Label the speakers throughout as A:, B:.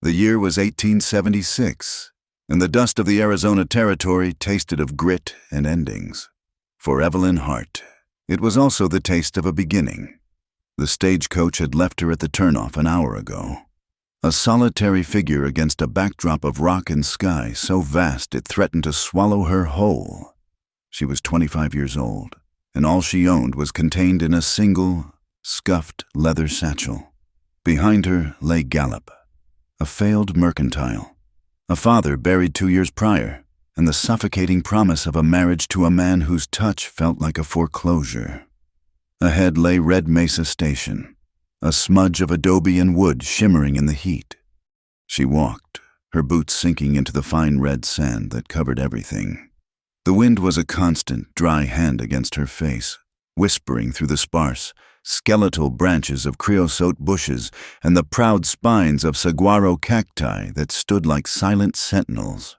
A: The year was 1876, and the dust of the Arizona Territory tasted of grit and endings. For Evelyn Hart, it was also the taste of a beginning. The stagecoach had left her at the turnoff an hour ago. A solitary figure against a backdrop of rock and sky so vast it threatened to swallow her whole. She was 25 years old, and all she owned was contained in a single, scuffed leather satchel. Behind her lay Gallup, a failed mercantile, a father buried 2 years prior, and the suffocating promise of a marriage to a man whose touch felt like a foreclosure. Ahead lay Red Mesa Station, a smudge of adobe and wood shimmering in the heat. She walked, her boots sinking into the fine red sand that covered everything. The wind was a constant, dry hand against her face, whispering through the sparse, skeletal branches of creosote bushes and the proud spines of saguaro cacti that stood like silent sentinels.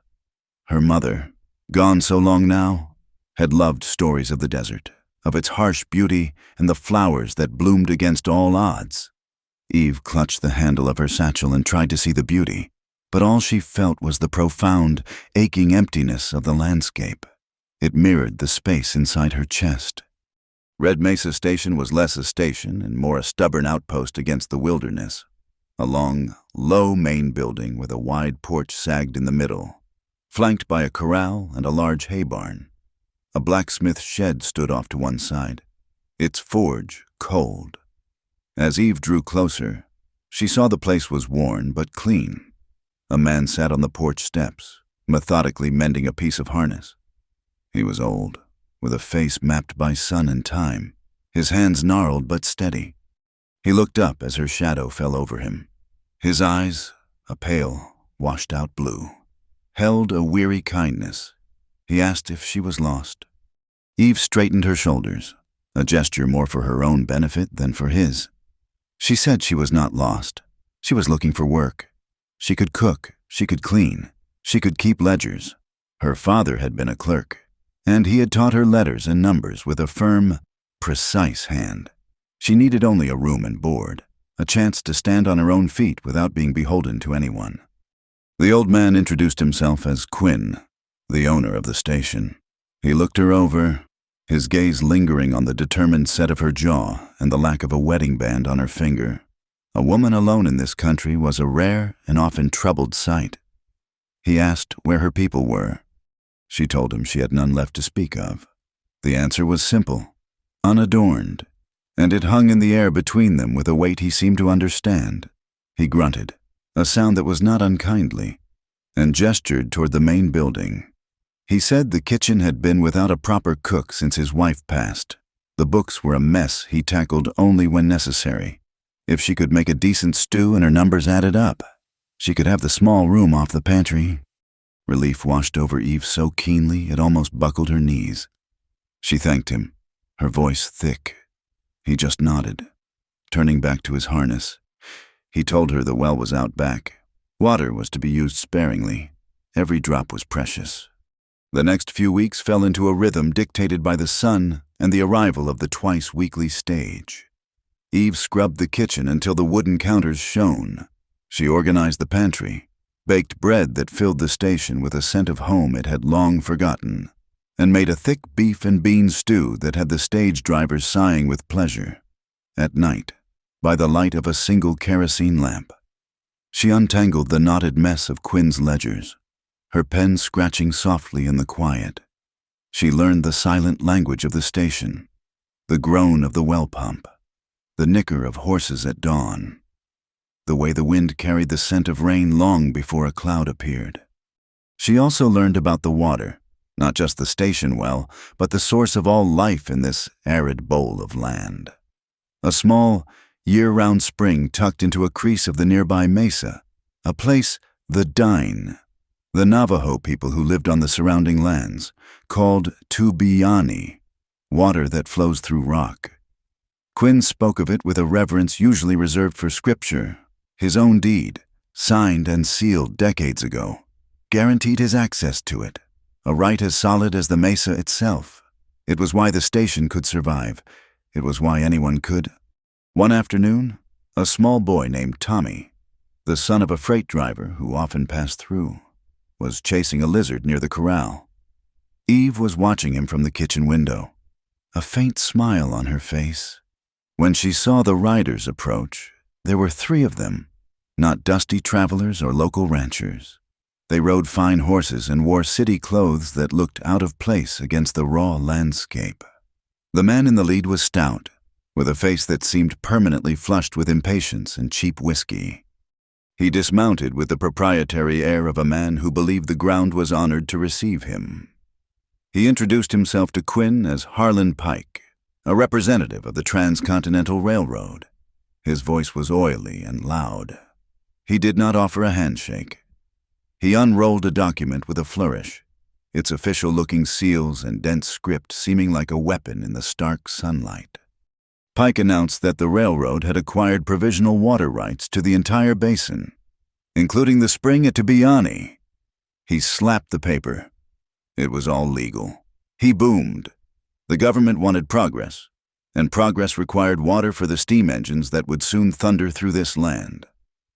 A: Her mother, gone so long now, had loved stories of the desert, of its harsh beauty and the flowers that bloomed against all odds. Eve clutched the handle of her satchel and tried to see the beauty, but all she felt was the profound, aching emptiness of the landscape. It mirrored the space inside her chest. Red Mesa Station was less a station and more a stubborn outpost against the wilderness. A long, low main building with a wide porch sagged in the middle, flanked by a corral and a large hay barn. A blacksmith shed stood off to one side, its forge cold. As Eve drew closer, she saw the place was worn but clean. A man sat on the porch steps, methodically mending a piece of harness. He was old, with a face mapped by sun and time, his hands gnarled but steady. He looked up as her shadow fell over him. His eyes, a pale, washed-out blue, held a weary kindness. He asked if she was lost. Eve straightened her shoulders, a gesture more for her own benefit than for his. She said she was not lost. She was looking for work. She could cook, she could clean, she could keep ledgers. Her father had been a clerk, and he had taught her letters and numbers with a firm, precise hand. She needed only a room and board, a chance to stand on her own feet without being beholden to anyone. The old man introduced himself as Quinn, the owner of the station. He looked her over, his gaze lingering on the determined set of her jaw and the lack of a wedding band on her finger. A woman alone in this country was a rare and often troubled sight. He asked where her people were. She told him she had none left to speak of. The answer was simple, unadorned, and it hung in the air between them with a weight he seemed to understand. He grunted, a sound that was not unkindly, and gestured toward the main building. He said the kitchen had been without a proper cook since his wife passed. The books were a mess he tackled only when necessary. If she could make a decent stew and her numbers added up, she could have the small room off the pantry. Relief washed over Eve so keenly it almost buckled her knees. She thanked him, her voice thick. He just nodded, turning back to his harness. He told her the well was out back. Water was to be used sparingly. Every drop was precious. The next few weeks fell into a rhythm dictated by the sun and the arrival of the twice-weekly stage. Eve scrubbed the kitchen until the wooden counters shone. She organized the pantry, baked bread that filled the station with a scent of home it had long forgotten, and made a thick beef and bean stew that had the stage drivers sighing with pleasure. At night, by the light of a single kerosene lamp, she untangled the knotted mess of Quinn's ledgers, her pen scratching softly in the quiet. She learned the silent language of the station, the groan of the well pump, the nicker of horses at dawn, the way the wind carried the scent of rain long before a cloud appeared. She also learned about the water, not just the station well, but the source of all life in this arid bowl of land. A small, year-round spring tucked into a crease of the nearby mesa, a place the Dine, the Navajo people who lived on the surrounding lands, called Tubiani, water that flows through rock. Quinn spoke of it with a reverence usually reserved for scripture. His own deed, signed and sealed decades ago, guaranteed his access to it, a right as solid as the mesa itself. It was why the station could survive. It was why anyone could. One afternoon, a small boy named Tommy, the son of a freight driver who often passed through, was chasing a lizard near the corral. Eve was watching him from the kitchen window, a faint smile on her face. When she saw the riders approach, there were 3 of them, not dusty travelers or local ranchers. They rode fine horses and wore city clothes that looked out of place against the raw landscape. The man in the lead was stout, with a face that seemed permanently flushed with impatience and cheap whiskey. He dismounted with the proprietary air of a man who believed the ground was honored to receive him. He introduced himself to Quinn as Harlan Pike, a representative of the Transcontinental Railroad. His voice was oily and loud. He did not offer a handshake. He unrolled a document with a flourish, its official-looking seals and dense script seeming like a weapon in the stark sunlight. Pike announced that the railroad had acquired provisional water rights to the entire basin, including the spring at Tubiani. He slapped the paper. It was all legal. He boomed. The government wanted progress, and progress required water for the steam engines that would soon thunder through this land.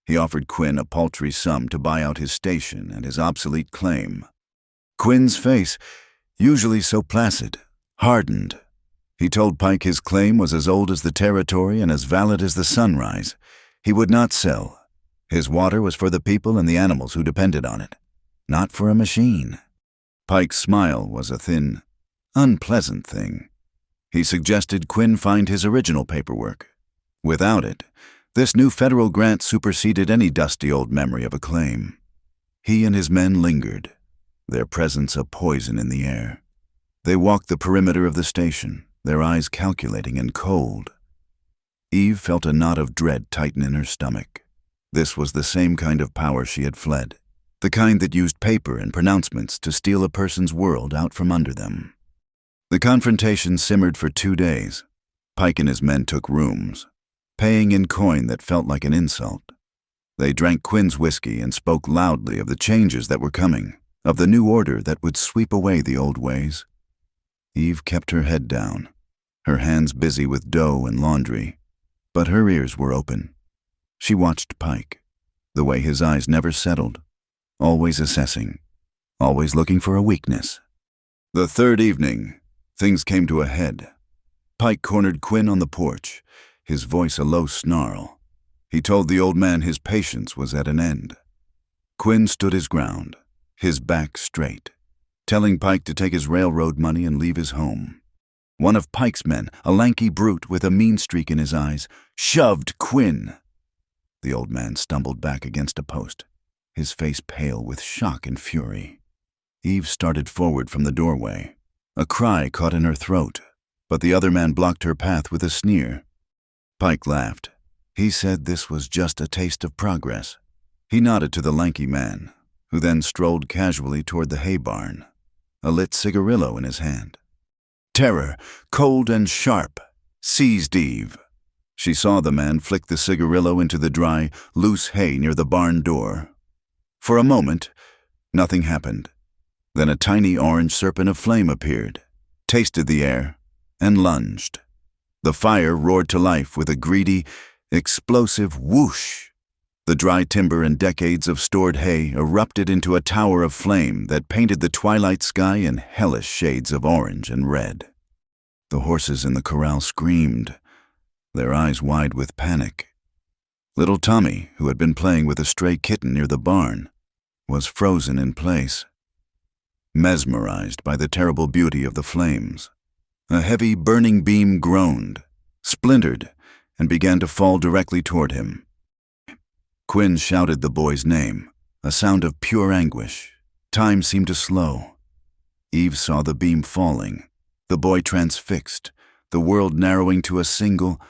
A: He offered Quinn a paltry sum to buy out his station and his obsolete claim. Quinn's face, usually so placid, hardened. He told Pike his claim was as old as the territory and as valid as the sunrise. He would not sell. His water was for the people and the animals who depended on it, not for a machine. Pike's smile was a thin, unpleasant thing. He suggested Quinn find his original paperwork. Without it, this new federal grant superseded any dusty old memory of a claim. He and his men lingered, their presence a poison in the air. They walked the perimeter of the station, their eyes calculating and cold. Eve felt a knot of dread tighten in her stomach. This was the same kind of power she had fled, the kind that used paper and pronouncements to steal a person's world out from under them. The confrontation simmered for 2 days. Pike and his men took rooms, paying in coin that felt like an insult. They drank Quinn's whiskey and spoke loudly of the changes that were coming, of the new order that would sweep away the old ways. Eve kept her head down, her hands busy with dough and laundry, but her ears were open. She watched Pike, the way his eyes never settled, always assessing, always looking for a weakness. The 3rd evening, things came to a head. Pike cornered Quinn on the porch, his voice a low snarl. He told the old man his patience was at an end. Quinn stood his ground, his back straight, telling Pike to take his railroad money and leave his home. One of Pike's men, a lanky brute with a mean streak in his eyes, shoved Quinn. The old man stumbled back against a post, his face pale with shock and fury. Eve started forward from the doorway. A cry caught in her throat, but the other man blocked her path with a sneer. Pike laughed. He said this was just a taste of progress. He nodded to the lanky man, who then strolled casually toward the hay barn, a lit cigarillo in his hand. Terror, cold and sharp, seized Eve. She saw the man flick the cigarillo into the dry, loose hay near the barn door. For a moment, nothing happened. Then a tiny orange serpent of flame appeared, tasted the air, and lunged. The fire roared to life with a greedy, explosive whoosh. The dry timber and decades of stored hay erupted into a tower of flame that painted the twilight sky in hellish shades of orange and red. The horses in the corral screamed, their eyes wide with panic. Little Tommy, who had been playing with a stray kitten near the barn, was frozen in place, mesmerized by the terrible beauty of the flames. A heavy, burning beam groaned, splintered, and began to fall directly toward him. Quinn shouted the boy's name, a sound of pure anguish. Time seemed to slow. Eve saw the beam falling, the boy transfixed, the world narrowing to a single,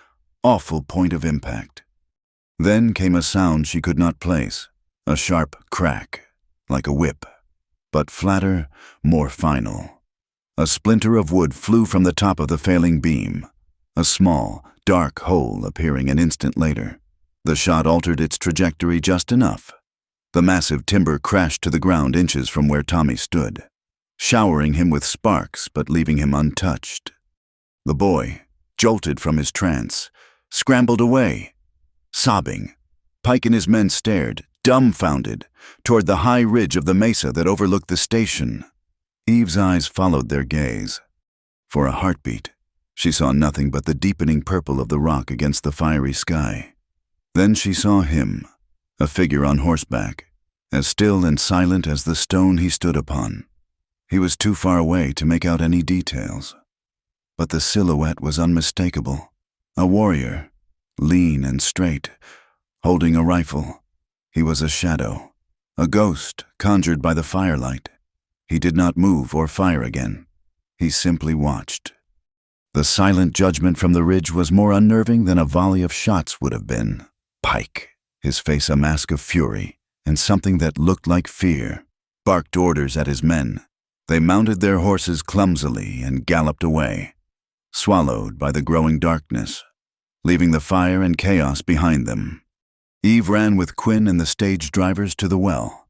A: awful point of impact. Then came a sound she could not place, a sharp crack, like a whip, but flatter, more final. A splinter of wood flew from the top of the failing beam, a small, dark hole appearing an instant later. The shot altered its trajectory just enough. The massive timber crashed to the ground inches from where Tommy stood, showering him with sparks but leaving him untouched. The boy, jolted from his trance, scrambled away, sobbing, Pike and his men stared, dumbfounded, toward the high ridge of the mesa that overlooked the station. Eve's eyes followed their gaze. For a heartbeat, she saw nothing but the deepening purple of the rock against the fiery sky. Then she saw him, a figure on horseback, as still and silent as the stone he stood upon. He was too far away to make out any details. But the silhouette was unmistakable. A warrior, lean and straight, holding a rifle. He was a shadow, a ghost conjured by the firelight. He did not move or fire again. He simply watched. The silent judgment from the ridge was more unnerving than a volley of shots would have been. Pike, his face a mask of fury and something that looked like fear, barked orders at his men. They mounted their horses clumsily and galloped away, swallowed by the growing darkness, leaving the fire and chaos behind them. Eve ran with Quinn and the stage drivers to the well.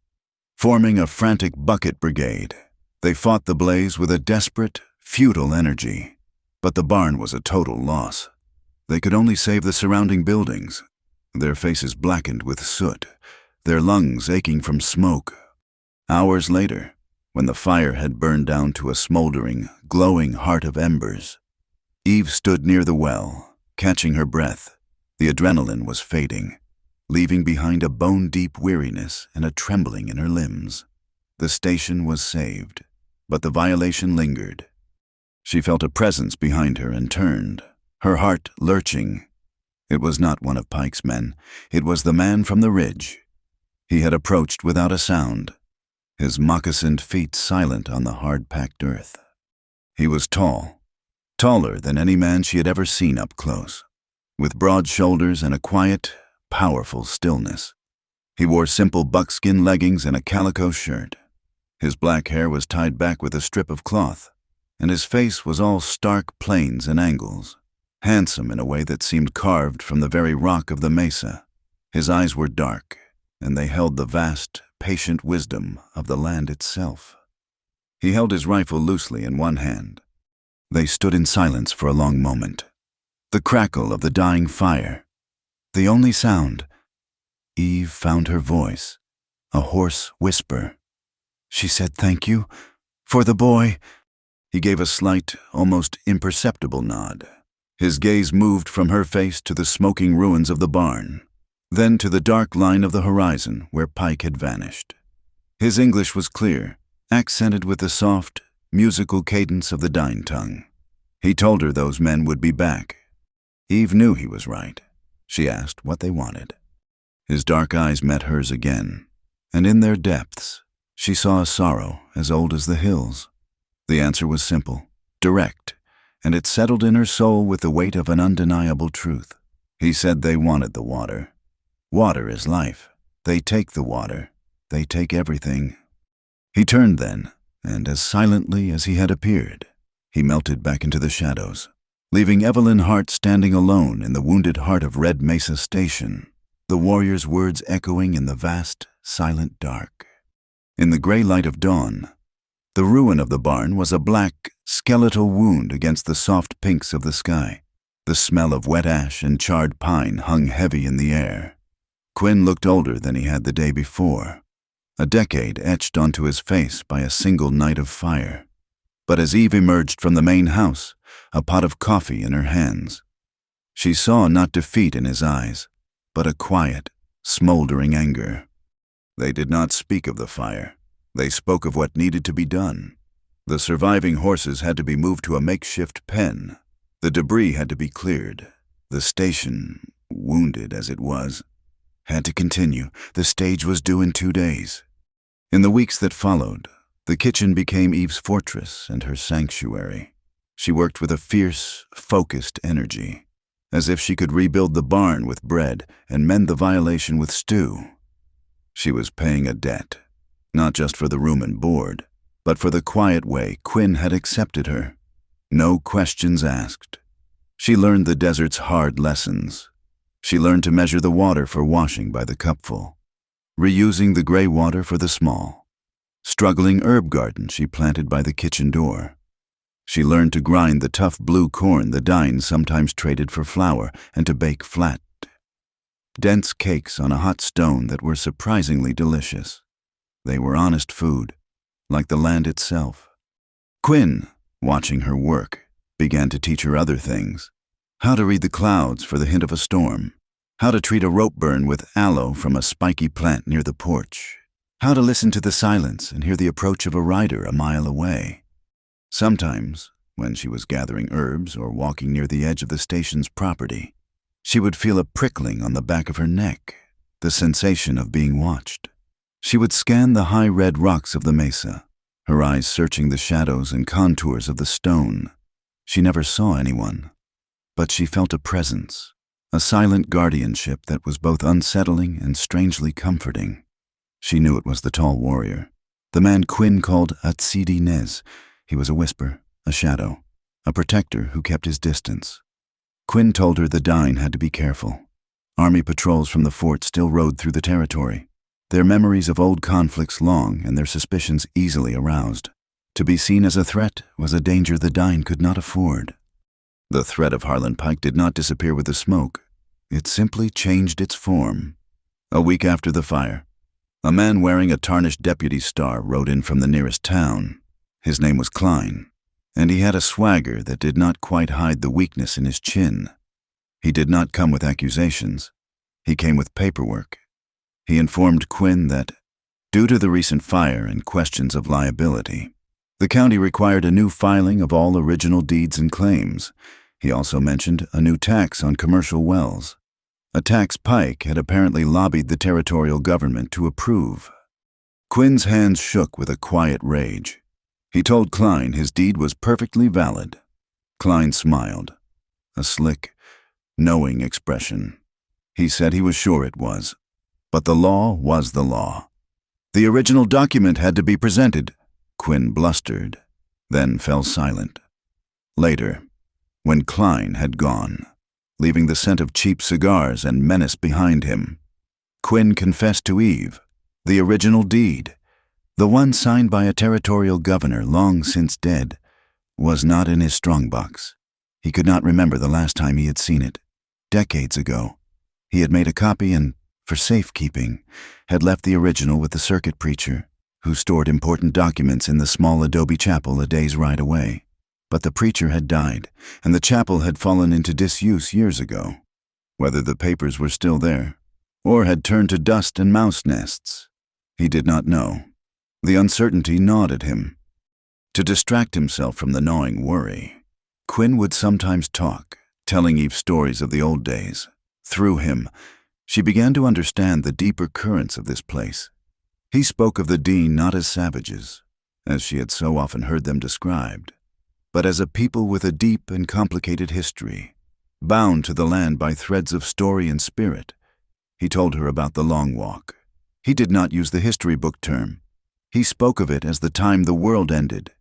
A: Forming a frantic bucket brigade, they fought the blaze with a desperate, futile energy. But the barn was a total loss. They could only save the surrounding buildings, their faces blackened with soot, their lungs aching from smoke. Hours later, when the fire had burned down to a smoldering, glowing heart of embers, Eve stood near the well, catching her breath. The adrenaline was fading, leaving behind a bone-deep weariness and a trembling in her limbs. The station was saved, but the violation lingered. She felt a presence behind her and turned, her heart lurching. It was not one of Pike's men. It was the man from the ridge. He had approached without a sound, his moccasined feet silent on the hard-packed earth. He was tall, taller than any man she had ever seen up close, with broad shoulders and a quiet, powerful stillness. He wore simple buckskin leggings and a calico shirt. His black hair was tied back with a strip of cloth, and his face was all stark planes and angles, handsome in a way that seemed carved from the very rock of the mesa. His eyes were dark, and they held the vast, patient wisdom of the land itself. He held his rifle loosely in one hand. They stood in silence for a long moment. The crackle of the dying fire, the only sound. Eve found her voice, a hoarse whisper. She said, "Thank you, for the boy." He gave a slight, almost imperceptible nod. His gaze moved from her face to the smoking ruins of the barn, then to the dark line of the horizon where Pike had vanished. His English was clear, accented with the soft, musical cadence of the Dine tongue. He told her those men would be back. Eve knew he was right. She asked what they wanted. His dark eyes met hers again, and in their depths, she saw a sorrow as old as the hills. The answer was simple, direct, and it settled in her soul with the weight of an undeniable truth. He said they wanted the water. Water is life. They take the water. They take everything. He turned then, and as silently as he had appeared, he melted back into the shadows, leaving Evelyn Hart standing alone in the wounded heart of Red Mesa Station, the warrior's words echoing in the vast, silent dark. In the gray light of dawn, the ruin of the barn was a black, skeletal wound against the soft pinks of the sky. The smell of wet ash and charred pine hung heavy in the air. Quinn looked older than he had the day before, a decade etched onto his face by a single night of fire. But as Eve emerged from the main house, a pot of coffee in her hands, she saw not defeat in his eyes, but a quiet, smoldering anger. They did not speak of the fire. They spoke of what needed to be done. The surviving horses had to be moved to a makeshift pen. The debris had to be cleared. The station, wounded as it was, had to continue. The stage was due in 2 days. In the weeks that followed, the kitchen became Eve's fortress and her sanctuary. She worked with a fierce, focused energy, as if she could rebuild the barn with bread and mend the violation with stew. She was paying a debt, not just for the room and board, but for the quiet way Quinn had accepted her. No questions asked. She learned the desert's hard lessons. She learned to measure the water for washing by the cupful, reusing the gray water for the small, struggling herb garden she planted by the kitchen door. She learned to grind the tough blue corn the Dine sometimes traded for flour and to bake flat. dense cakes on a hot stone that were surprisingly delicious. They were honest food, like the land itself. Quinn, watching her work, began to teach her other things. How to read the clouds for the hint of a storm. How to treat a rope burn with aloe from a spiky plant near the porch. How to listen to the silence and hear the approach of a rider a mile away. Sometimes, when she was gathering herbs or walking near the edge of the station's property, she would feel a prickling on the back of her neck, the sensation of being watched. She would scan the high red rocks of the mesa, her eyes searching the shadows and contours of the stone. She never saw anyone, but she felt a presence, a silent guardianship that was both unsettling and strangely comforting. She knew it was the tall warrior, the man Quinn called Atsidi Nez. He was a whisper, a shadow, a protector who kept his distance. Quinn told her the Dine had to be careful. Army patrols from the fort still rode through the territory, their memories of old conflicts long and their suspicions easily aroused. To be seen as a threat was a danger the Dine could not afford. The threat of Harlan Pike did not disappear with the smoke. It simply changed its form. A week after the fire, a man wearing a tarnished deputy's star rode in from the nearest town. His name was Klein, and he had a swagger that did not quite hide the weakness in his chin. He did not come with accusations. He came with paperwork. He informed Quinn that, due to the recent fire and questions of liability, the county required a new filing of all original deeds and claims. He also mentioned a new tax on commercial wells, a tax Pike had apparently lobbied the territorial government to approve. Quinn's hands shook with a quiet rage. He told Klein his deed was perfectly valid. Klein smiled, a slick, knowing expression. He said he was sure it was. But the law was the law. The original document had to be presented. Quinn blustered, then fell silent. Later, when Klein had gone, leaving the scent of cheap cigars and menace behind him, Quinn confessed to Eve, the original deed, the one signed by a territorial governor long since dead, was not in his strongbox. He could not remember the last time he had seen it. Decades ago, he had made a copy and, for safekeeping, had left the original with the circuit preacher, who stored important documents in the small adobe chapel a day's ride away. But the preacher had died, and the chapel had fallen into disuse years ago. Whether the papers were still there, or had turned to dust and mouse nests, he did not know. The uncertainty gnawed at him. To distract himself from the gnawing worry, Quinn would sometimes talk, telling Eve stories of the old days. Through him, she began to understand the deeper currents of this place. He spoke of the Dean not as savages, as she had so often heard them described, but as a people with a deep and complicated history, bound to the land by threads of story and spirit. He told her about the Long Walk. He did not use the history book term. He spoke of it as the time the world ended.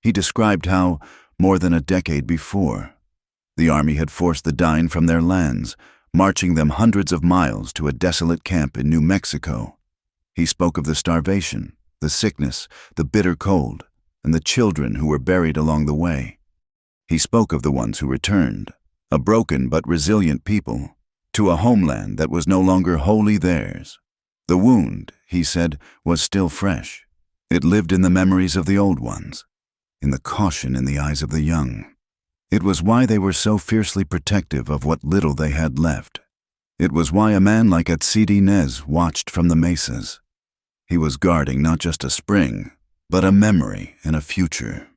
A: He described how, more than a decade before, the army had forced the Dine from their lands, marching them hundreds of miles to a desolate camp in New Mexico. He spoke of the starvation, the sickness, the bitter cold, and the children who were buried along the way. He spoke of the ones who returned, a broken but resilient people, to a homeland that was no longer wholly theirs. The wound, he said, was still fresh. It lived in the memories of the old ones, in the caution in the eyes of the young. It was why they were so fiercely protective of what little they had left. It was why a man like Atsidi Nez watched from the mesas. He was guarding not just a spring, but a memory and a future.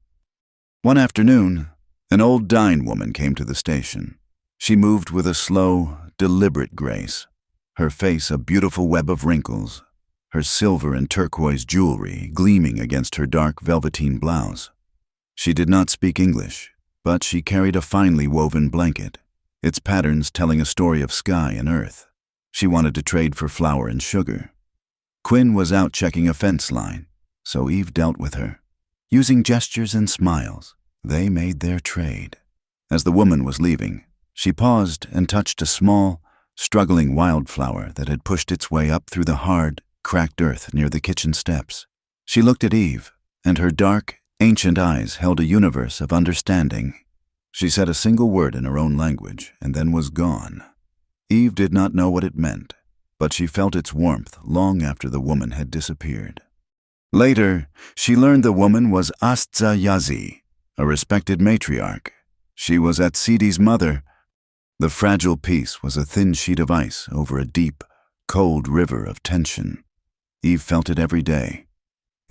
A: One afternoon, an old Dine woman came to the station. She moved with a slow, deliberate grace, her face a beautiful web of wrinkles, her silver and turquoise jewelry gleaming against her dark velveteen blouse. She did not speak English, but she carried a finely woven blanket, its patterns telling a story of sky and earth. She wanted to trade for flour and sugar. Quinn was out checking a fence line, so Eve dealt with her. Using gestures and smiles, they made their trade. As the woman was leaving, she paused and touched a small, struggling wildflower that had pushed its way up through the hard, cracked earth near the kitchen steps. She looked at Eve, and her dark, ancient eyes held a universe of understanding. She said a single word in her own language and then was gone. Eve did not know what it meant, but she felt its warmth long after the woman had disappeared. Later, she learned the woman was Astza Yazi, a respected matriarch. She was Atsid's mother. The fragile piece was a thin sheet of ice over a deep, cold river of tension. Eve felt it every day.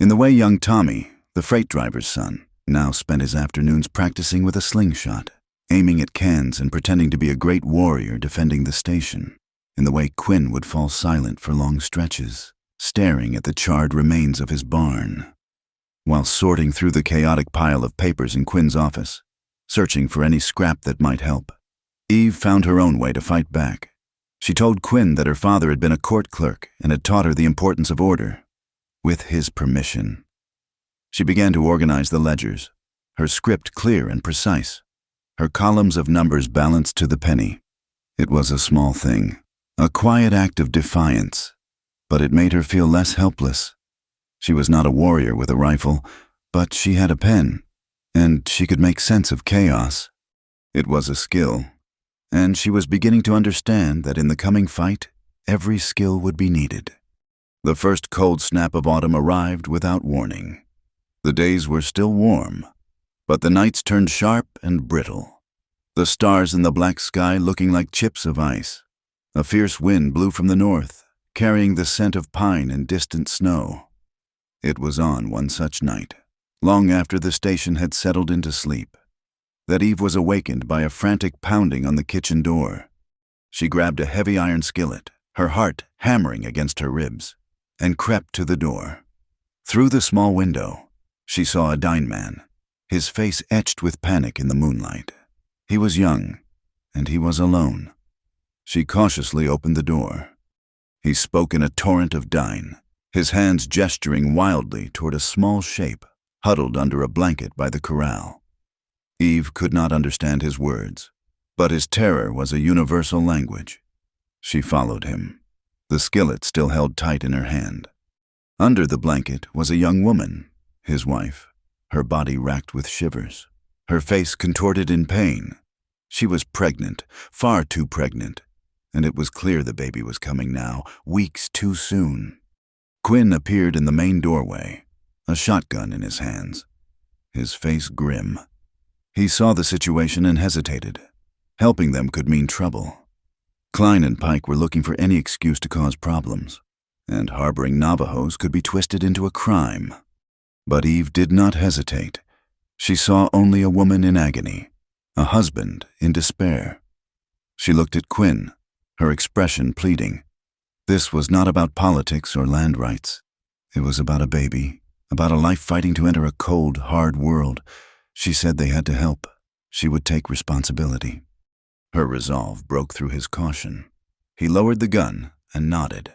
A: In the way young Tommy, the freight driver's son, now spent his afternoons practicing with a slingshot, aiming at cans and pretending to be a great warrior defending the station. In the way Quinn would fall silent for long stretches, staring at the charred remains of his barn. While sorting through the chaotic pile of papers in Quinn's office, searching for any scrap that might help, Eve found her own way to fight back. She told Quinn that her father had been a court clerk and had taught her the importance of order, with his permission. She began to organize the ledgers, her script clear and precise, her columns of numbers balanced to the penny. It was a small thing, a quiet act of defiance, but it made her feel less helpless. She was not a warrior with a rifle, but she had a pen, and she could make sense of chaos. It was a skill, and she was beginning to understand that in the coming fight, every skill would be needed. The first cold snap of autumn arrived without warning. The days were still warm, but the nights turned sharp and brittle, the stars in the black sky looking like chips of ice. A fierce wind blew from the north, carrying the scent of pine and distant snow. It was on one such night, long after the station had settled into sleep, that Eve was awakened by a frantic pounding on the kitchen door. She grabbed a heavy iron skillet, her heart hammering against her ribs, and crept to the door. Through the small window, she saw a dying man, his face etched with panic in the moonlight. He was young, and he was alone. She cautiously opened the door. He spoke in a torrent of Dine, his hands gesturing wildly toward a small shape huddled under a blanket by the corral. Eve could not understand his words, but his terror was a universal language. She followed him, the skillet still held tight in her hand. Under the blanket was a young woman, his wife, her body racked with shivers, her face contorted in pain. She was pregnant, far too pregnant, and it was clear the baby was coming now, weeks too soon. Quinn appeared in the main doorway, a shotgun in his hands, his face grim. He saw the situation and hesitated. Helping them could mean trouble. Klein and Pike were looking for any excuse to cause problems, and harboring Navajos could be twisted into a crime. But Eve did not hesitate. She saw only a woman in agony, a husband in despair. She looked at Quinn, her expression pleading. This was not about politics or land rights. It was about a baby, about a life fighting to enter a cold, hard world. She said they had to help. She would take responsibility. Her resolve broke through his caution. He lowered the gun and nodded.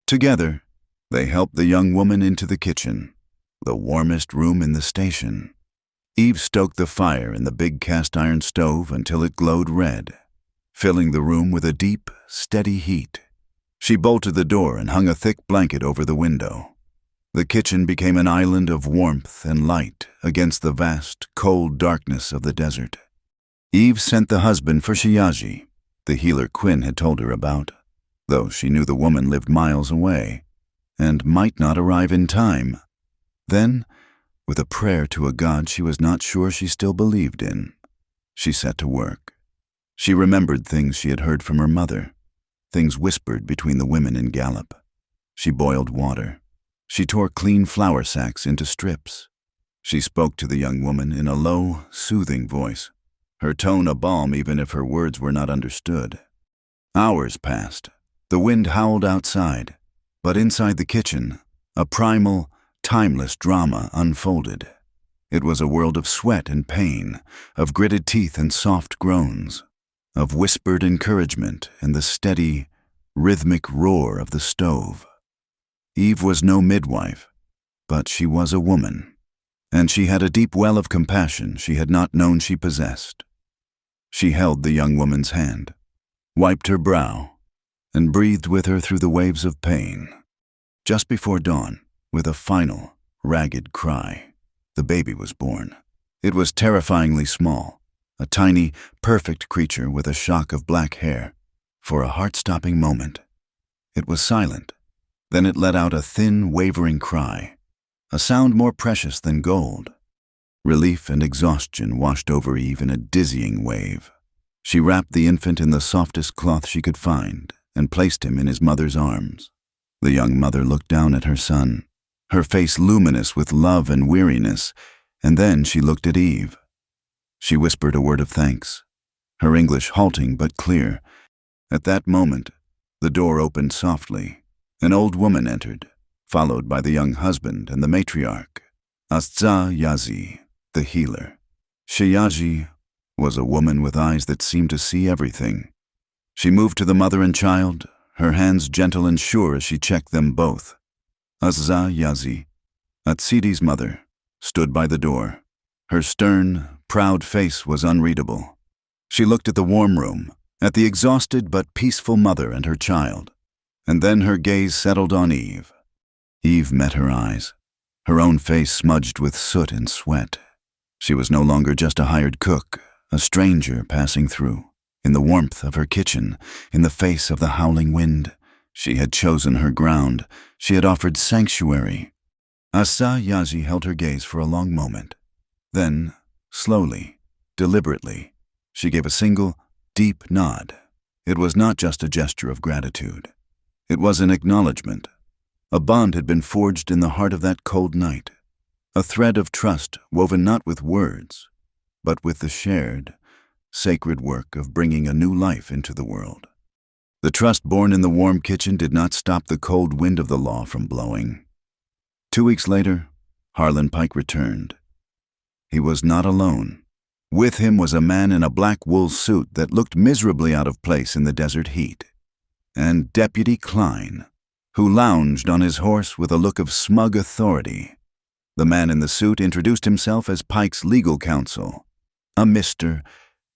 A: Together, they helped the young woman into the kitchen, the warmest room in the station. Eve stoked the fire in the big cast-iron stove until it glowed red, filling the room with a deep, steady heat. She bolted the door and hung a thick blanket over the window. The kitchen became an island of warmth and light against the vast, cold darkness of the desert. Eve sent the husband for Shiyaji, the healer Quinn had told her about, though she knew the woman lived miles away and might not arrive in time. Then, with a prayer to a god she was not sure she still believed in, she set to work. She remembered things she had heard from her mother, things whispered between the women in Gallup. She boiled water. She tore clean flour sacks into strips. She spoke to the young woman in a low, soothing voice, her tone a balm even if her words were not understood. Hours passed. The wind howled outside, but inside the kitchen, a primal, timeless drama unfolded. It was a world of sweat and pain, of gritted teeth and soft groans, of whispered encouragement and the steady, rhythmic roar of the stove. Eve was no midwife, but she was a woman, and she had a deep well of compassion she had not known she possessed. She held the young woman's hand, wiped her brow, and breathed with her through the waves of pain. Just before dawn, with a final, ragged cry, the baby was born. It was terrifyingly small, a tiny, perfect creature with a shock of black hair, for a heart-stopping moment. It was silent. Then it let out a thin, wavering cry, a sound more precious than gold. Relief and exhaustion washed over Eve in a dizzying wave. She wrapped the infant in the softest cloth she could find and placed him in his mother's arms. The young mother looked down at her son, her face luminous with love and weariness, and then she looked at Eve. She whispered a word of thanks, her English halting but clear. At that moment, the door opened softly. An old woman entered, followed by the young husband and the matriarch, Astza Yazi, the healer. Shiyaji was a woman with eyes that seemed to see everything. She moved to the mother and child, her hands gentle and sure as she checked them both. Astza Yazi, Atsidi's mother, stood by the door. Her stern, proud face was unreadable. She looked at the warm room, at the exhausted but peaceful mother and her child, and then her gaze settled on Eve. Eve met her eyes, her own face smudged with soot and sweat. She was no longer just a hired cook, a stranger passing through. In the warmth of her kitchen, in the face of the howling wind, she had chosen her ground. She had offered sanctuary. Asa Yazi held her gaze for a long moment. Then, slowly, deliberately, she gave a single, deep nod. It was not just a gesture of gratitude. It was an acknowledgement. A bond had been forged in the heart of that cold night. A thread of trust woven not with words, but with the shared, sacred work of bringing a new life into the world. The trust born in the warm kitchen did not stop the cold wind of the law from blowing. 2 weeks later, Harlan Pike returned. He was not alone. With him was a man in a black wool suit that looked miserably out of place in the desert heat, and Deputy Klein, who lounged on his horse with a look of smug authority. The man in the suit introduced himself as Pike's legal counsel, a Mr.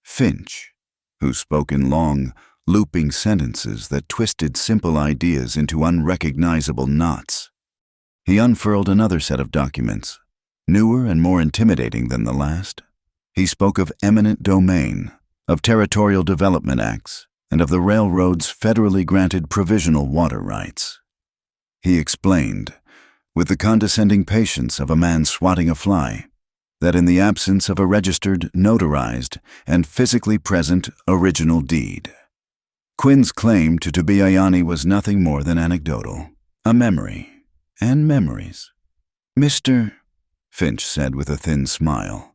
A: Finch, who spoke in long, looping sentences that twisted simple ideas into unrecognizable knots. He unfurled another set of documents, newer and more intimidating than the last. He spoke of eminent domain, of territorial development acts, and of the railroad's federally granted provisional water rights. He explained, with the condescending patience of a man swatting a fly, that in the absence of a registered, notarized, and physically present original deed, Quinn's claim to Tubiayani was nothing more than anecdotal, a memory, and memories. Mr. Finch said with a thin smile,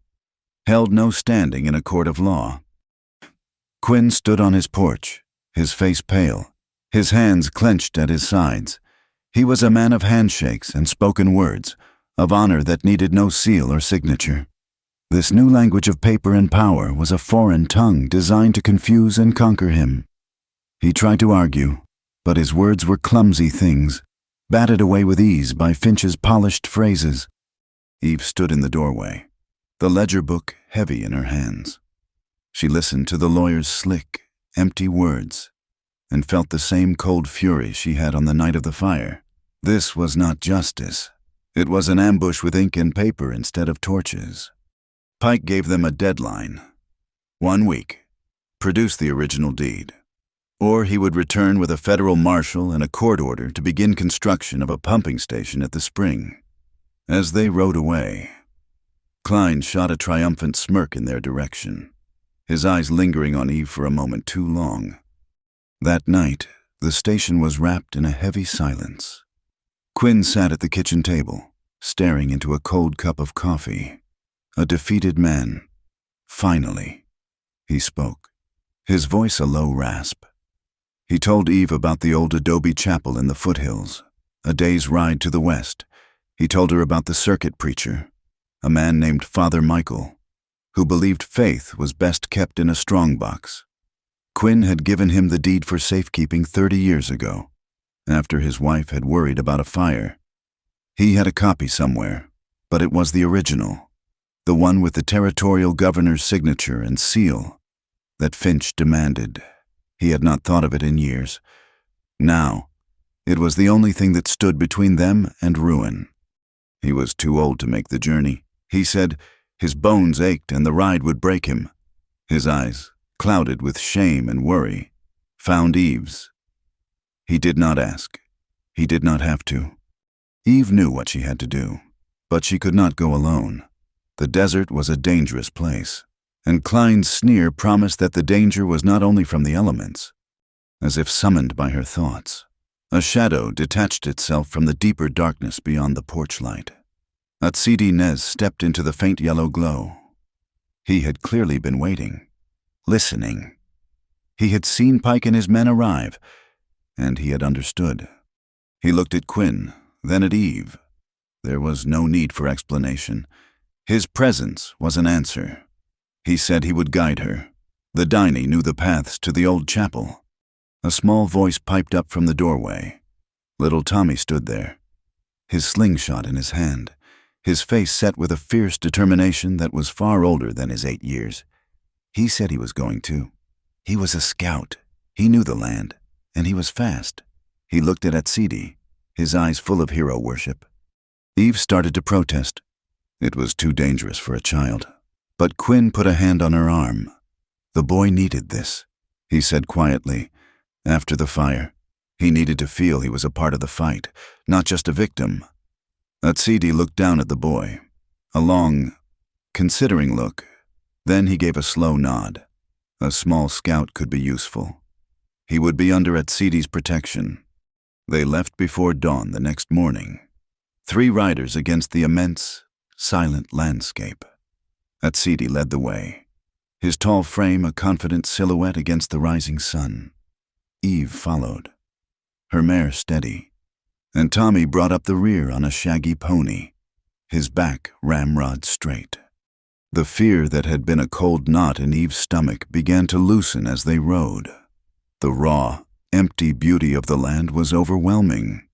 A: held no standing in a court of law. Quinn stood on his porch, his face pale, his hands clenched at his sides. He was a man of handshakes and spoken words, of honor that needed no seal or signature. This new language of paper and power was a foreign tongue designed to confuse and conquer him. He tried to argue, but his words were clumsy things, batted away with ease by Finch's polished phrases. Eve stood in the doorway, the ledger book heavy in her hands. She listened to the lawyer's slick, empty words, and felt the same cold fury she had on the night of the fire. This was not justice. It was an ambush with ink and paper instead of torches. Pike gave them a deadline. 1 week. Produce the original deed. Or he would return with a federal marshal and a court order to begin construction of a pumping station at the spring. As they rode away, Klein shot a triumphant smirk in their direction, his eyes lingering on Eve for a moment too long. That night, the station was wrapped in a heavy silence. Quinn sat at the kitchen table, staring into a cold cup of coffee. A defeated man. Finally, he spoke, his voice a low rasp. He told Eve about the old adobe chapel in the foothills, a day's ride to the west. He told her about the circuit preacher, a man named Father Michael, who believed faith was best kept in a strongbox. Quinn had given him the deed for safekeeping 30 years ago, after his wife had worried about a fire. He had a copy somewhere, but it was the original, the one with the territorial governor's signature and seal that Finch demanded. He had not thought of it in years. Now, it was the only thing that stood between them and ruin. He was too old to make the journey. He said his bones ached and the ride would break him. His eyes clouded with shame and worry. found Eve's. He did not ask. He did not have to. Eve knew what she had to do, but she could not go alone. The desert was a dangerous place, and Klein's sneer promised that the danger was not only from the elements. As if summoned by her thoughts, a shadow detached itself from the deeper darkness beyond the porch light. Atsidi Nez stepped into the faint yellow glow. He had clearly been waiting, listening. He had seen Pike and his men arrive, and he had understood. He looked at Quinn, then at Eve. There was no need for explanation. His presence was an answer. He said he would guide her. The Daini knew the paths to the old chapel. A small voice piped up from the doorway. Little Tommy stood there, his slingshot in his hand, his face set with a fierce determination that was far older than his 8 years. He said he was going too. He was a scout. He knew the land, and he was fast. He looked at Atsidi, his eyes full of hero worship. Eve started to protest. It was too dangerous for a child. But Quinn put a hand on her arm. The boy needed this, he said quietly. After the fire, he needed to feel he was a part of the fight, not just a victim. Atsidi looked down at the boy, a long, considering look. Then he gave a slow nod. A small scout could be useful. He would be under Atsidi's protection. They left before dawn the next morning. 3 riders against the immense, silent landscape. Atsidi led the way, his tall frame a confident silhouette against the rising sun. Eve followed, her mare steady, and Tommy brought up the rear on a shaggy pony, his back ramrod straight. The fear that had been a cold knot in Eve's stomach began to loosen as they rode. The raw, empty beauty of the land was overwhelming.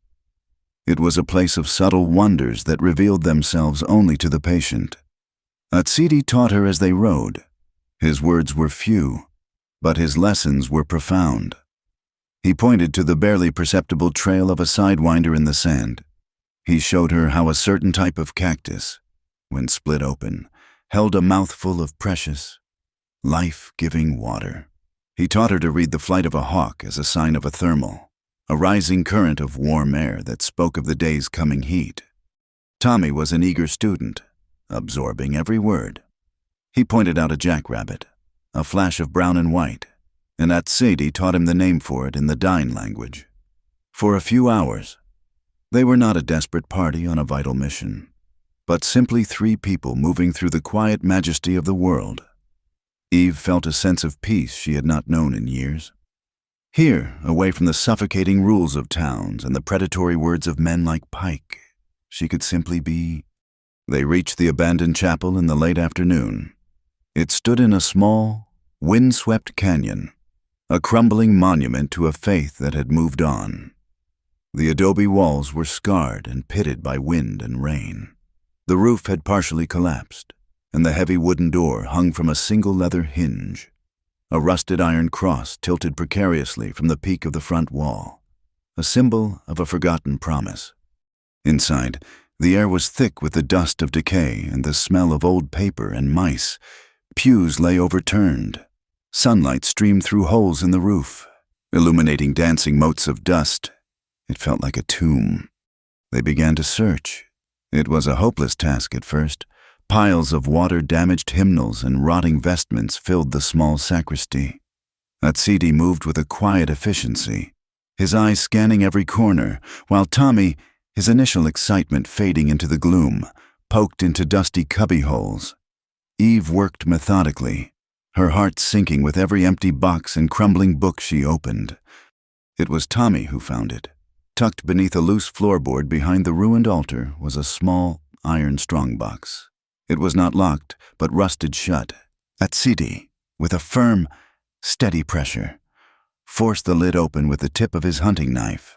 A: It was a place of subtle wonders that revealed themselves only to the patient. Atsidi taught her as they rode. His words were few, but his lessons were profound. He pointed to the barely perceptible trail of a sidewinder in the sand. He showed her how a certain type of cactus, when split open, held a mouthful of precious, life-giving water. He taught her to read the flight of a hawk as a sign of a thermal, a rising current of warm air that spoke of the day's coming heat. Tommy was an eager student, absorbing every word. He pointed out a jackrabbit, a flash of brown and white, and Atsidi taught him the name for it in the Dain language. For a few hours, they were not a desperate party on a vital mission, but simply 3 people moving through the quiet majesty of the world. Eve felt a sense of peace she had not known in years. Here, away from the suffocating rules of towns and the predatory words of men like Pike, she could simply be. They reached the abandoned chapel in the late afternoon. It stood in a small, wind-swept canyon, a crumbling monument to a faith that had moved on. The adobe walls were scarred and pitted by wind and rain. The roof had partially collapsed, and the heavy wooden door hung from a single leather hinge. A rusted iron cross tilted precariously from the peak of the front wall, a symbol of a forgotten promise. Inside, the air was thick with the dust of decay and the smell of old paper and mice. Pews lay overturned. Sunlight streamed through holes in the roof, illuminating dancing motes of dust. It felt like a tomb. They began to search. It was a hopeless task at first. Piles of water-damaged hymnals and rotting vestments filled the small sacristy. Atsidi moved with a quiet efficiency, his eyes scanning every corner, while Tommy, his initial excitement fading into the gloom, poked into dusty cubbyholes. Eve worked methodically, her heart sinking with every empty box and crumbling book she opened. It was Tommy who found it. Tucked beneath a loose floorboard behind the ruined altar was a small, iron strongbox. It was not locked, but rusted shut. Atsidi, with a firm, steady pressure, forced the lid open with the tip of his hunting knife.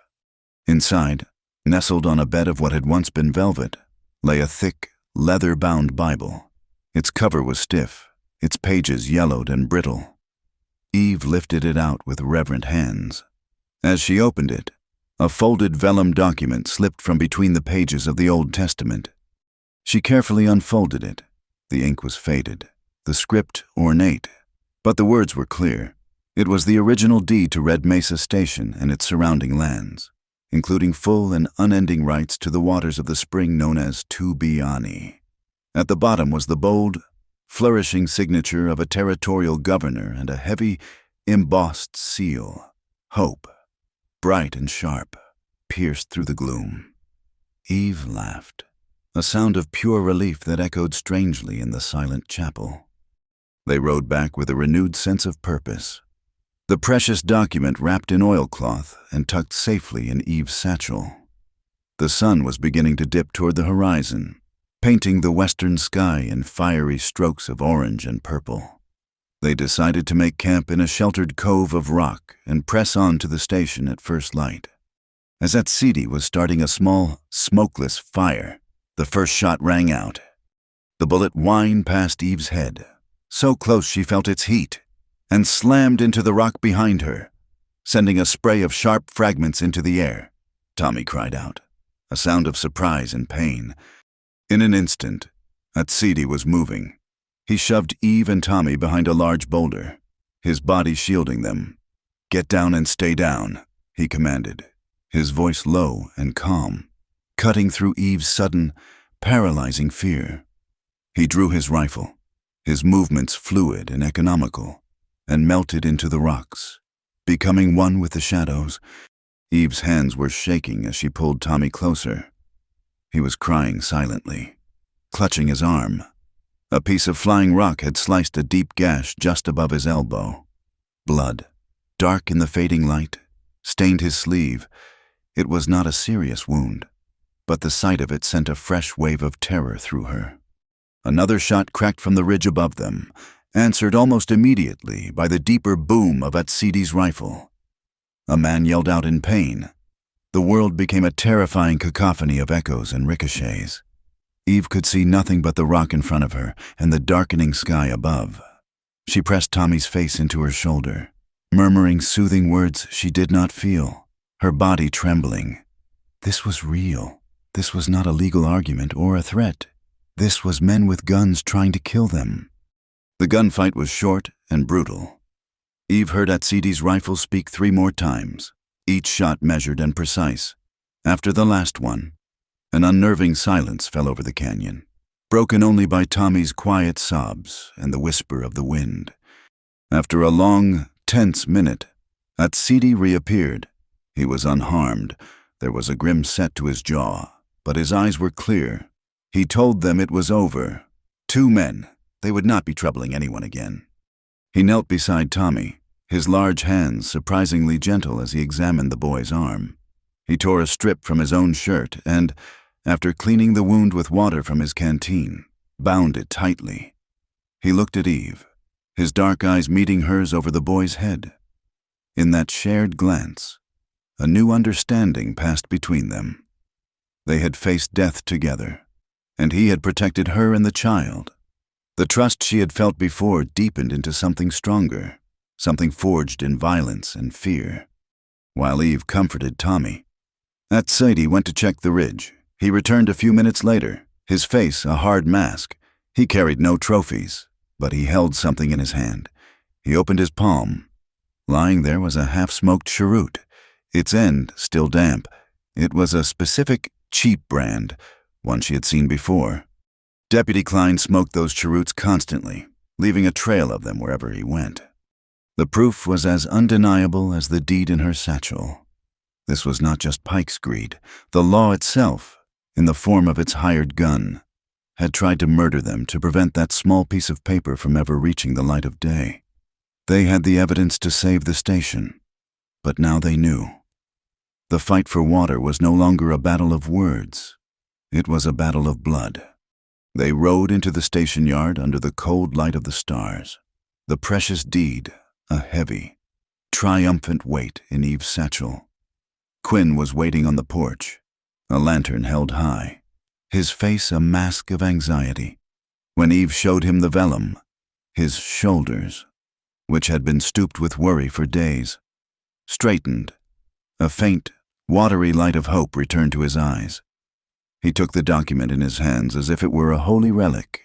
A: Inside, nestled on a bed of what had once been velvet, lay a thick, leather-bound Bible. Its cover was stiff, its pages yellowed and brittle. Eve lifted it out with reverent hands. As she opened it, a folded vellum document slipped from between the pages of the Old Testament. She carefully unfolded it. The ink was faded, the script ornate, but the words were clear. It was the original deed to Red Mesa Station and its surrounding lands, including full and unending rights to the waters of the spring known as Tubiani. At the bottom was the bold, flourishing signature of a territorial governor and a heavy, embossed seal, Hope, bright and sharp, pierced through the gloom. Eve laughed, a sound of pure relief that echoed strangely in the silent chapel. They rode back with a renewed sense of purpose, the precious document wrapped in oilcloth and tucked safely in Eve's satchel. The sun was beginning to dip toward the horizon, painting the western sky in fiery strokes of orange and purple. They decided to make camp in a sheltered cove of rock and press on to the station at first light. As Atsidi was starting a small, smokeless fire, the first shot rang out. The bullet whined past Eve's head, so close she felt its heat, and slammed into the rock behind her, sending a spray of sharp fragments into the air. Tommy cried out, a sound of surprise and pain. In an instant, Atsidi was moving. He shoved Eve and Tommy behind a large boulder, his body shielding them. "Get down and stay down," he commanded, his voice low and calm, cutting through Eve's sudden, paralyzing fear. He drew his rifle, his movements fluid and economical, and melted into the rocks, becoming one with the shadows. Eve's hands were shaking as she pulled Tommy closer. He was crying silently, clutching his arm. A piece of flying rock had sliced a deep gash just above his elbow. Blood, dark in the fading light, stained his sleeve. It was not a serious wound, but the sight of it sent a fresh wave of terror through her. Another shot cracked from the ridge above them, answered almost immediately by the deeper boom of Atsidi's rifle. A man yelled out in pain. The world became a terrifying cacophony of echoes and ricochets. Eve could see nothing but the rock in front of her and the darkening sky above. She pressed Tommy's face into her shoulder, murmuring soothing words she did not feel, her body trembling. This was real. This was not a legal argument or a threat. This was men with guns trying to kill them. The gunfight was short and brutal. Eve heard Atsidi's rifle speak 3 more times, each shot measured and precise. After the last one, an unnerving silence fell over the canyon, broken only by Tommy's quiet sobs and the whisper of the wind. After a long, tense minute, Atsidi reappeared. He was unharmed. There was a grim set to his jaw, but his eyes were clear. He told them it was over. 2 men. They would not be troubling anyone again. He knelt beside Tommy, his large hands surprisingly gentle as he examined the boy's arm. He tore a strip from his own shirt and, after cleaning the wound with water from his canteen, bound it tightly. He looked at Eve, his dark eyes meeting hers over the boy's head. In that shared glance, a new understanding passed between them. They had faced death together, and he had protected her and the child. The trust she had felt before deepened into something stronger, something forged in violence and fear. While Eve comforted Tommy, Atsidi went to check the ridge. He returned a few minutes later, his face a hard mask. He carried no trophies, but he held something in his hand. He opened his palm. Lying there was a half-smoked cheroot, its end still damp. It was a specific, cheap brand, one she had seen before. Deputy Klein smoked those cheroots constantly, leaving a trail of them wherever he went. The proof was as undeniable as the deed in her satchel. This was not just Pike's greed. The law itself, in the form of its hired gun, had tried to murder them to prevent that small piece of paper from ever reaching the light of day. They had the evidence to save the station, but now they knew. The fight for water was no longer a battle of words. It was a battle of blood. They rode into the station yard under the cold light of the stars, the precious deed a heavy, triumphant weight in Eve's satchel. Quinn was waiting on the porch, a lantern held high, his face a mask of anxiety. When Eve showed him the vellum, his shoulders, which had been stooped with worry for days, straightened. A faint, watery light of hope returned to his eyes. He took the document in his hands as if it were a holy relic.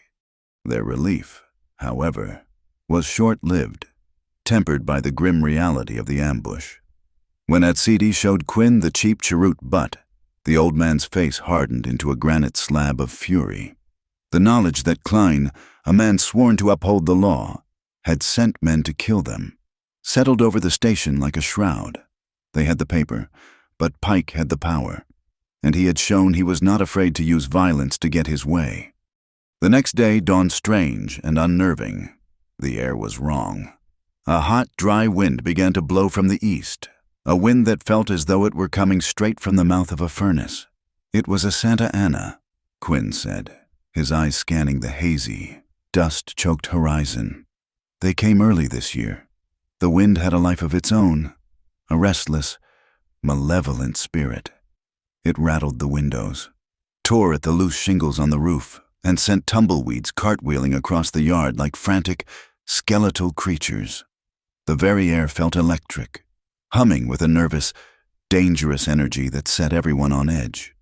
A: Their relief, however, was short-lived. tempered by the grim reality of the ambush. When Atsidi showed Quinn the cheap cheroot butt, the old man's face hardened into a granite slab of fury. The knowledge that Klein, a man sworn to uphold the law, had sent men to kill them, settled over the station like a shroud. They had the paper, but Pike had the power, and he had shown he was not afraid to use violence to get his way. The next day dawned strange and unnerving. The air was wrong. A hot, dry wind began to blow from the east, a wind that felt as though it were coming straight from the mouth of a furnace. It was a Santa Ana, Quinn said, his eyes scanning the hazy, dust-choked horizon. They came early this year. The wind had a life of its own, a restless, malevolent spirit. It rattled the windows, tore at the loose shingles on the roof, and sent tumbleweeds cartwheeling across the yard like frantic, skeletal creatures. The very air felt electric, humming with a nervous, dangerous energy that set everyone on edge.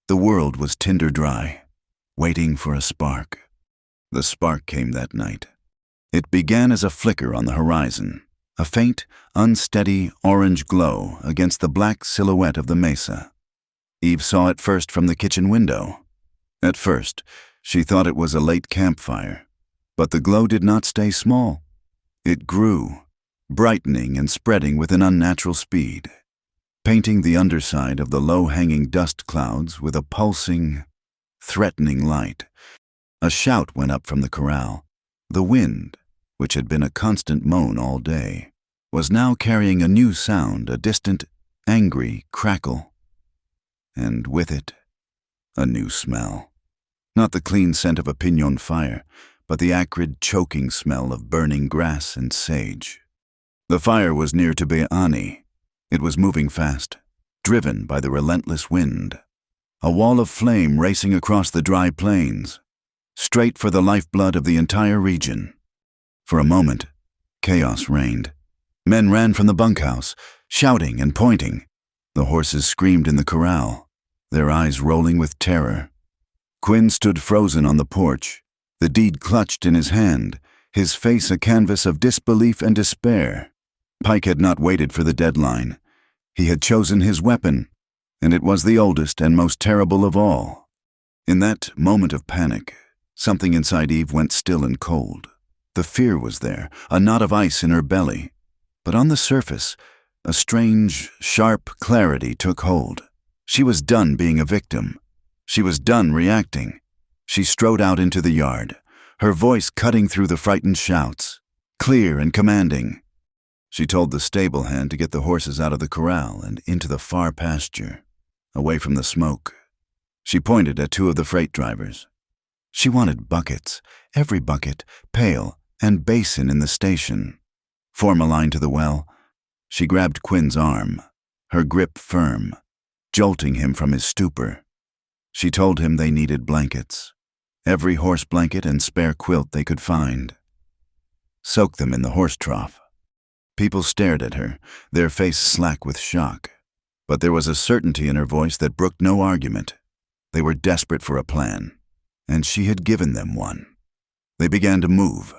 A: The world was tinder dry, waiting for a spark. The spark came that night. It began as a flicker on the horizon, a faint, unsteady orange glow against the black silhouette of the mesa. Eve saw it first from the kitchen window. At first, she thought it was a late campfire, but the glow did not stay small. It grew, brightening and spreading with an unnatural speed, painting the underside of the low-hanging dust clouds with a pulsing, threatening light. A shout went up from the corral. The wind, which had been a constant moan all day, was now carrying a new sound, a distant, angry crackle. And with it, a new smell. Not the clean scent of a piñon fire, but the acrid, choking smell of burning grass and sage. The fire was near to Be'ani. It was moving fast, driven by the relentless wind. A wall of flame racing across the dry plains, straight for the lifeblood of the entire region. For a moment, chaos reigned. Men ran from the bunkhouse, shouting and pointing. The horses screamed in the corral, their eyes rolling with terror. Quinn stood frozen on the porch, the deed clutched in his hand, his face a canvas of disbelief and despair. Pike had not waited for the deadline. He had chosen his weapon, and it was the oldest and most terrible of all. In that moment of panic, something inside Eve went still and cold. The fear was there, a knot of ice in her belly. But on the surface, a strange, sharp clarity took hold. She was done being a victim. She was done reacting. She strode out into the yard, her voice cutting through the frightened shouts, clear and commanding. She told the stable hand to get the horses out of the corral and into the far pasture, away from the smoke. She pointed at two of the freight drivers. She wanted buckets, every bucket, pail, and basin in the station. Form a line to the well. She grabbed Quinn's arm, her grip firm, jolting him from his stupor. She told him they needed blankets, every horse blanket and spare quilt they could find. Soak them in the horse trough. People stared at her, their face slack with shock. But there was a certainty in her voice that brooked no argument. They were desperate for a plan, and she had given them one. They began to move,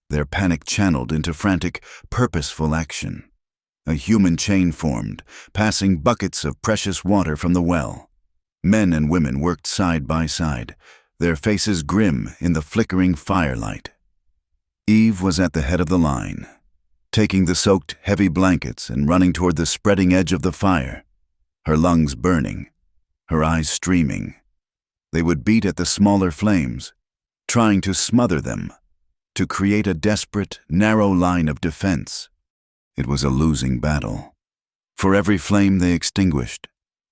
A: their panic channeled into frantic, purposeful action. A human chain formed, passing buckets of precious water from the well. Men and women worked side by side, their faces grim in the flickering firelight. Eve was at the head of the line, taking the soaked, heavy blankets and running toward the spreading edge of the fire, her lungs burning, her eyes streaming. They would beat at the smaller flames, trying to smother them, to create a desperate, narrow line of defense. It was a losing battle. For every flame they extinguished,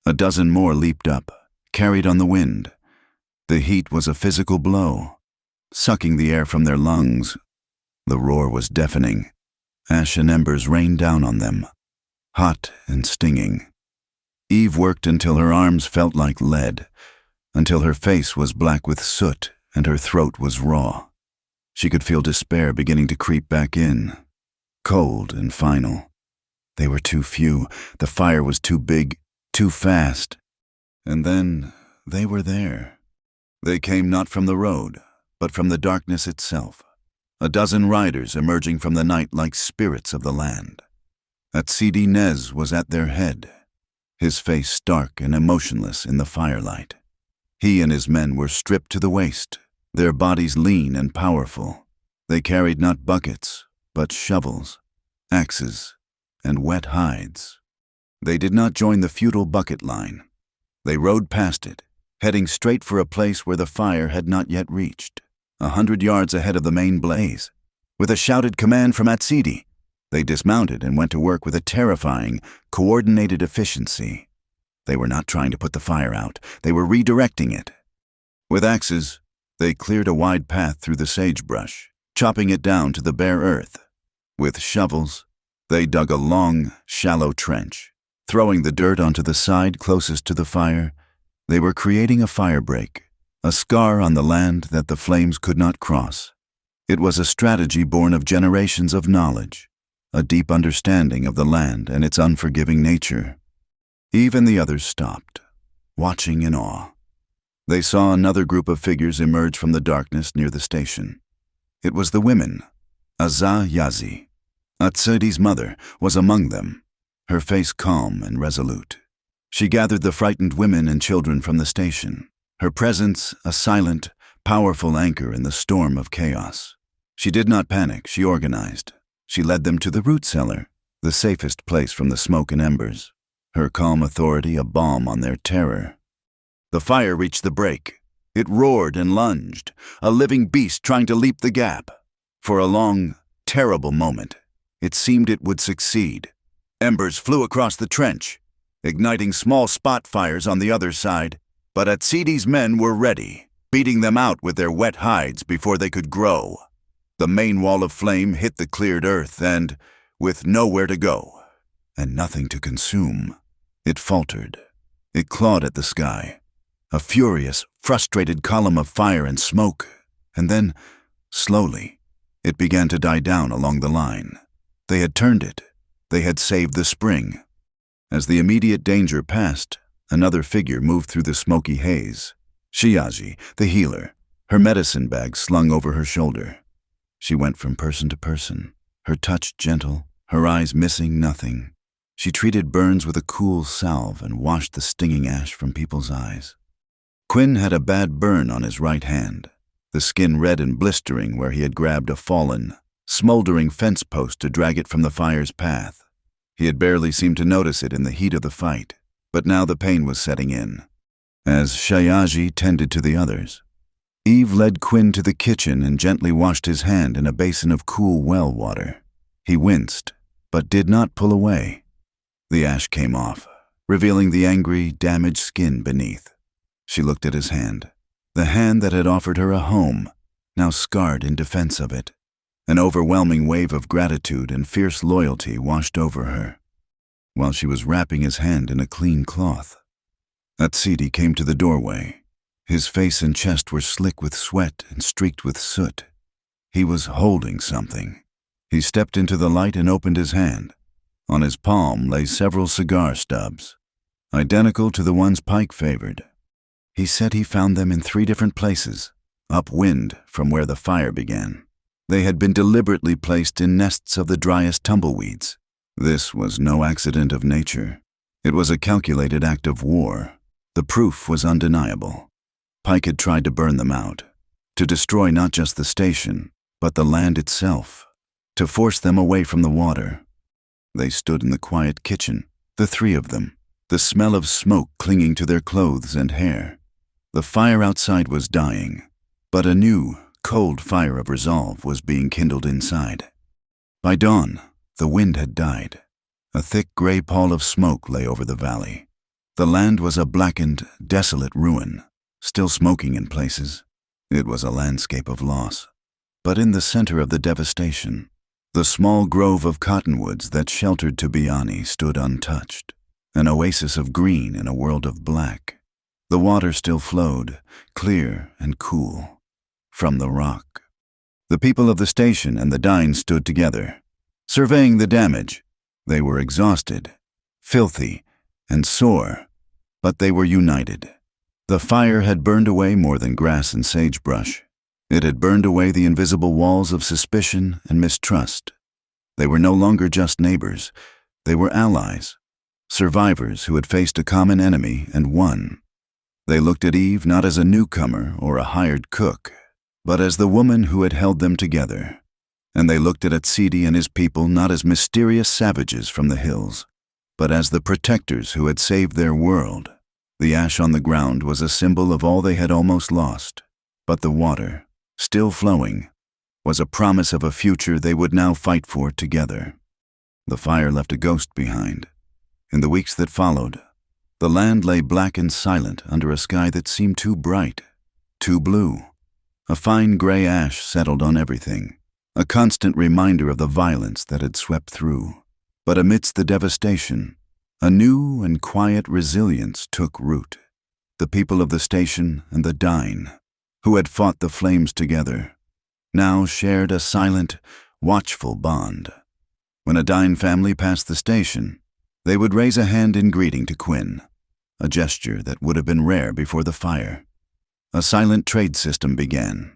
A: a dozen more leaped up, carried on the wind. The heat was a physical blow, sucking the air from their lungs. The roar was deafening. Ash and embers rained down on them, hot and stinging. Eve worked until her arms felt like lead, until her face was black with soot and her throat was raw. She could feel despair beginning to creep back in, cold and final. They were too few, the fire was too big, too fast. And then they were there. They came not from the road, but from the darkness itself. a dozen riders emerging from the night like spirits of the land. Atsidi Nez was at their head, his face stark and emotionless in the firelight. He and his men were stripped to the waist, their bodies lean and powerful. They carried not buckets, but shovels, axes, and wet hides. They did not join the feudal bucket line. They rode past it, heading straight for a place where the fire had not yet reached, 100 yards ahead of the main blaze. With a shouted command from Atsidi, they dismounted and went to work with a terrifying, coordinated efficiency. They were not trying to put the fire out, they were redirecting it. With axes, they cleared a wide path through the sagebrush, chopping it down to the bare earth. With shovels, they dug a long, shallow trench. Throwing the dirt onto the side closest to the fire, they were creating a firebreak, a scar on the land that the flames could not cross. It was a strategy born of generations of knowledge, a deep understanding of the land and its unforgiving nature. Even the others stopped, watching in awe. They saw another group of figures emerge from the darkness near the station. It was the women. Azah Yazi, Atsidi's mother, was among them, her face calm and resolute. She gathered the frightened women and children from the station, her presence a silent, powerful anchor in the storm of chaos. She did not panic, she organized. She led them to the root cellar, the safest place from the smoke and embers, her calm authority a balm on their terror. The fire reached the break. It roared and lunged, a living beast trying to leap the gap. For a long, terrible moment, it seemed it would succeed. Embers flew across the trench, igniting small spot fires on the other side, but Atsidi's men were ready, beating them out with their wet hides before they could grow. The main wall of flame hit the cleared earth and, with nowhere to go, and nothing to consume, it faltered. It clawed at the sky, a furious, frustrated column of fire and smoke, and then, slowly, it began to die down along the line. They had turned it. They had saved the spring. As the immediate danger passed, another figure moved through the smoky haze. Shiaji, the healer, her medicine bag slung over her shoulder. She went from person to person, her touch gentle, her eyes missing nothing. She treated burns with a cool salve and washed the stinging ash from people's eyes. Quinn had a bad burn on his right hand, the skin red and blistering where he had grabbed a fallen, smoldering fence post to drag it from the fire's path. He had barely seemed to notice it in the heat of the fight, but now the pain was setting in. As Shayaji tended to the others, Eve led Quinn to the kitchen and gently washed his hand in a basin of cool well water. He winced, but did not pull away. The ash came off, revealing the angry, damaged skin beneath. She looked at his hand, the hand that had offered her a home, now scarred in defense of it. An overwhelming wave of gratitude and fierce loyalty washed over her, while she was wrapping his hand in a clean cloth. Atsidi came to the doorway. His face and chest were slick with sweat and streaked with soot. He was holding something. He stepped into the light and opened his hand. On his palm lay several cigar stubs, identical to the ones Pike favored. He said he found them in 3 different places, upwind from where the fire began. They had been deliberately placed in nests of the driest tumbleweeds. This was no accident of nature. It was a calculated act of war. The proof was undeniable. Pike had tried to burn them out, to destroy not just the station, but the land itself, to force them away from the water. They stood in the quiet kitchen, the 3 of them, the smell of smoke clinging to their clothes and hair. The fire outside was dying, but a new, cold fire of resolve was being kindled inside. By dawn, the wind had died. A thick gray pall of smoke lay over the valley. The land was a blackened, desolate ruin, still smoking in places. It was a landscape of loss. But in the center of the devastation, the small grove of cottonwoods that sheltered Tubiani stood untouched, an oasis of green in a world of black. The water still flowed, clear and cool, from the rock. The people of the station and the dine stood together, surveying the damage. They were exhausted, filthy, and sore, but they were united. The fire had burned away more than grass and sagebrush. It had burned away the invisible walls of suspicion and mistrust. They were no longer just neighbors. They were allies, survivors who had faced a common enemy and won. They looked at Eve not as a newcomer or a hired cook, but as the woman who had held them together. And they looked at Atsidi and his people not as mysterious savages from the hills, but as the protectors who had saved their world. The ash on the ground was a symbol of all they had almost lost, but the water, still flowing, was a promise of a future they would now fight for together. The fire left a ghost behind. In the weeks that followed, the land lay black and silent under a sky that seemed too bright, too blue. A fine gray ash settled on everything, a constant reminder of the violence that had swept through. But amidst the devastation, a new and quiet resilience took root. The people of the station and the Dine, who had fought the flames together, now shared a silent, watchful bond. When a Dine family passed the station, they would raise a hand in greeting to Quinn, a gesture that would have been rare before the fire. A silent trade system began.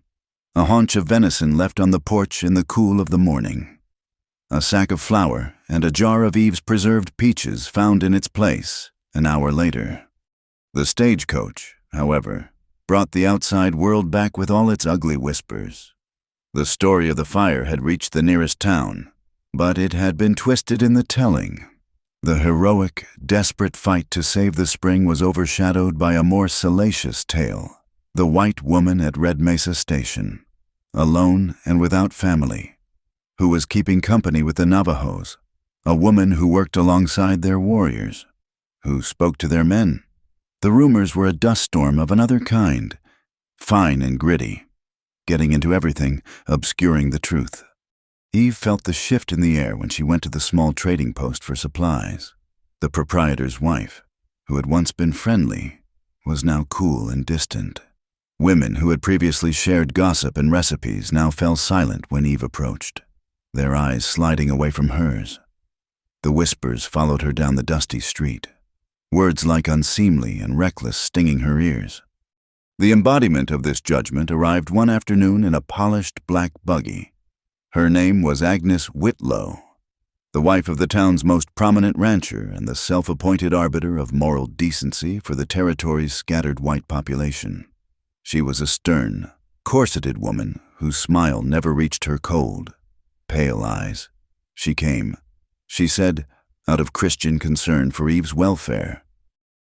A: A haunch of venison left on the porch in the cool of the morning. A sack of flour and a jar of Eve's preserved peaches found in its place an hour later. The stagecoach, however, brought the outside world back with all its ugly whispers. The story of the fire had reached the nearest town, but it had been twisted in the telling. The heroic, desperate fight to save the spring was overshadowed by a more salacious tale. The white woman at Red Mesa Station, alone and without family, who was keeping company with the Navajos, a woman who worked alongside their warriors, who spoke to their men. The rumors were a dust storm of another kind, fine and gritty, getting into everything, obscuring the truth. Eve felt the shift in the air when she went to the small trading post for supplies. The proprietor's wife, who had once been friendly, was now cool and distant. Women who had previously shared gossip and recipes now fell silent when Eve approached, their eyes sliding away from hers. The whispers followed her down the dusty street, words like unseemly and reckless stinging her ears. The embodiment of this judgment arrived one afternoon in a polished black buggy. Her name was Agnes Whitlow, the wife of the town's most prominent rancher and the self-appointed arbiter of moral decency for the territory's scattered white population. She was a stern, corseted woman whose smile never reached her cold, pale eyes. She came, she said, out of Christian concern for Eve's welfare.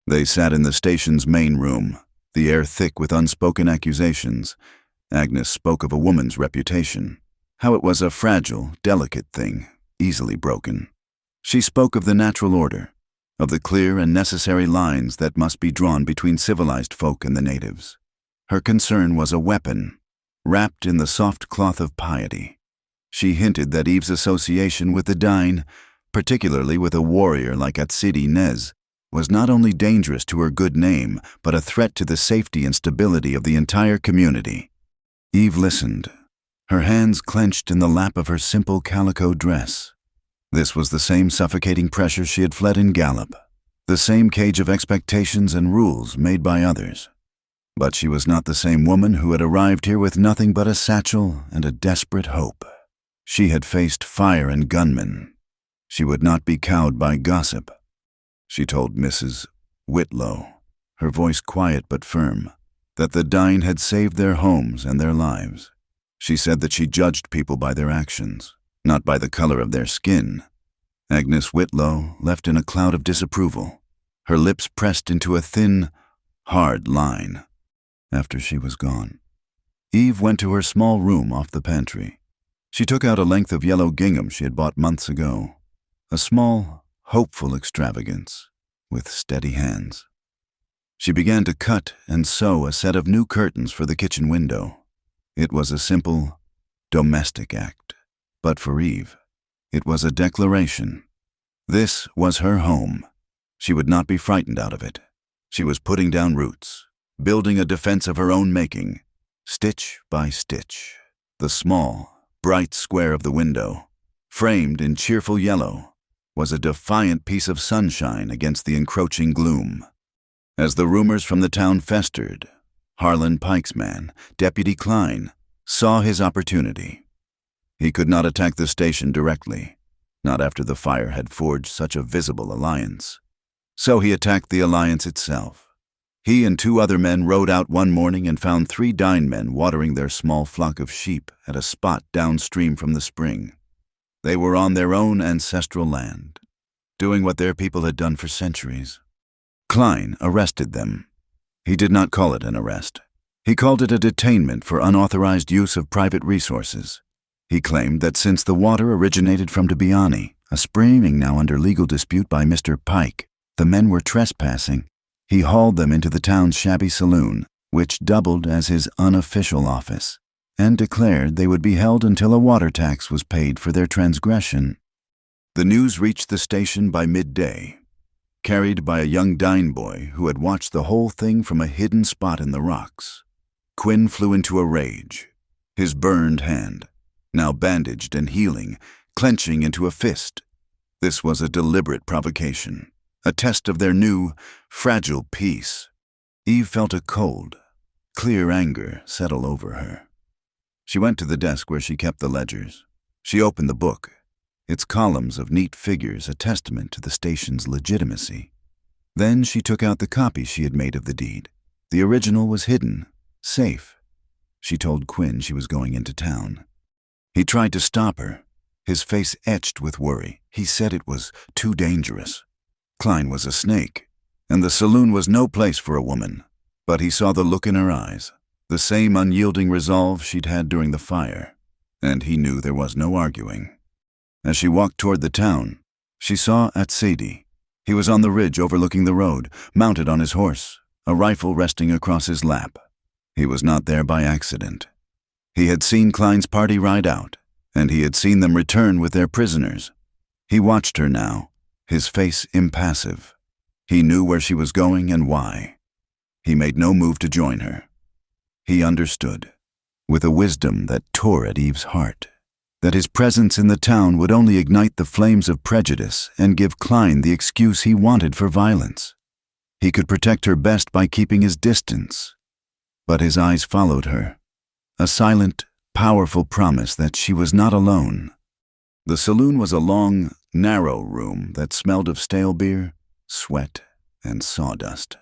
A: They sat in the station's main room, the air thick with unspoken accusations. Agnes spoke of a woman's reputation, how it was a fragile, delicate thing, easily broken. She spoke of the natural order, of the clear and necessary lines that must be drawn between civilized folk and the natives. Her concern was a weapon, wrapped in the soft cloth of piety. She hinted that Eve's association with the Dine, particularly with a warrior like Atsidi Nez, was not only dangerous to her good name, but a threat to the safety and stability of the entire community. Eve listened, her hands clenched in the lap of her simple calico dress. This was the same suffocating pressure she had fled in Gallup, the same cage of expectations and rules made by others. But she was not the same woman who had arrived here with nothing but a satchel and a desperate hope. She had faced fire and gunmen. She would not be cowed by gossip. She told Mrs. Whitlow, her voice quiet but firm, that the Dine had saved their homes and their lives. She said that she judged people by their actions, not by the color of their skin. Agnes Whitlow left in a cloud of disapproval, her lips pressed into a thin, hard line. After she was gone, Eve went to her small room off the pantry. She took out a length of yellow gingham she had bought months ago, a small, hopeful extravagance, with steady hands. She began to cut and sew a set of new curtains for the kitchen window. It was a simple, domestic act, but for Eve, it was a declaration. This was her home. She would not be frightened out of it. She was putting down roots, building a defense of her own making, stitch by stitch. The small, bright square of the window, framed in cheerful yellow, was a defiant piece of sunshine against the encroaching gloom. As the rumors from the town festered, Harlan Pike's man, Deputy Klein, saw his opportunity. He could not attack the station directly, not after the fire had forged such a visible alliance. So he attacked the alliance itself. He and 2 other men rode out one morning and found 3 Dine men watering their small flock of sheep at a spot downstream from the spring. They were on their own ancestral land, doing what their people had done for centuries. Klein arrested them. He did not call it an arrest. He called it a detainment for unauthorized use of private resources. He claimed that since the water originated from Debiani, a spring now under legal dispute by Mr. Pike, the men were trespassing. He hauled them into the town's shabby saloon, which doubled as his unofficial office, and declared they would be held until a water tax was paid for their transgression. The news reached the station by midday, carried by a young Dine boy who had watched the whole thing from a hidden spot in the rocks. Quinn flew into a rage, his burned hand, now bandaged and healing, clenching into a fist. This was a deliberate provocation, a test of their new, fragile peace. Eve felt a cold, clear anger settle over her. She went to the desk where she kept the ledgers. She opened the book, its columns of neat figures a testament to the station's legitimacy. Then she took out the copy she had made of the deed. The original was hidden, safe. She told Quinn she was going into town. He tried to stop her, his face etched with worry. He said it was too dangerous. Klein was a snake, and the saloon was no place for a woman. But he saw the look in her eyes, the same unyielding resolve she'd had during the fire, and he knew there was no arguing. As she walked toward the town, she saw Atsedi. He was on the ridge overlooking the road, mounted on his horse, a rifle resting across his lap. He was not there by accident. He had seen Klein's party ride out, and he had seen them return with their prisoners. He watched her now, his face impassive. He knew where she was going and why. He made no move to join her. He understood, with a wisdom that tore at Eve's heart, that his presence in the town would only ignite the flames of prejudice and give Klein the excuse he wanted for violence. He could protect her best by keeping his distance. But his eyes followed her, a silent, powerful promise that she was not alone. The saloon was a long, narrow room that smelled of stale beer, sweat, and sawdust.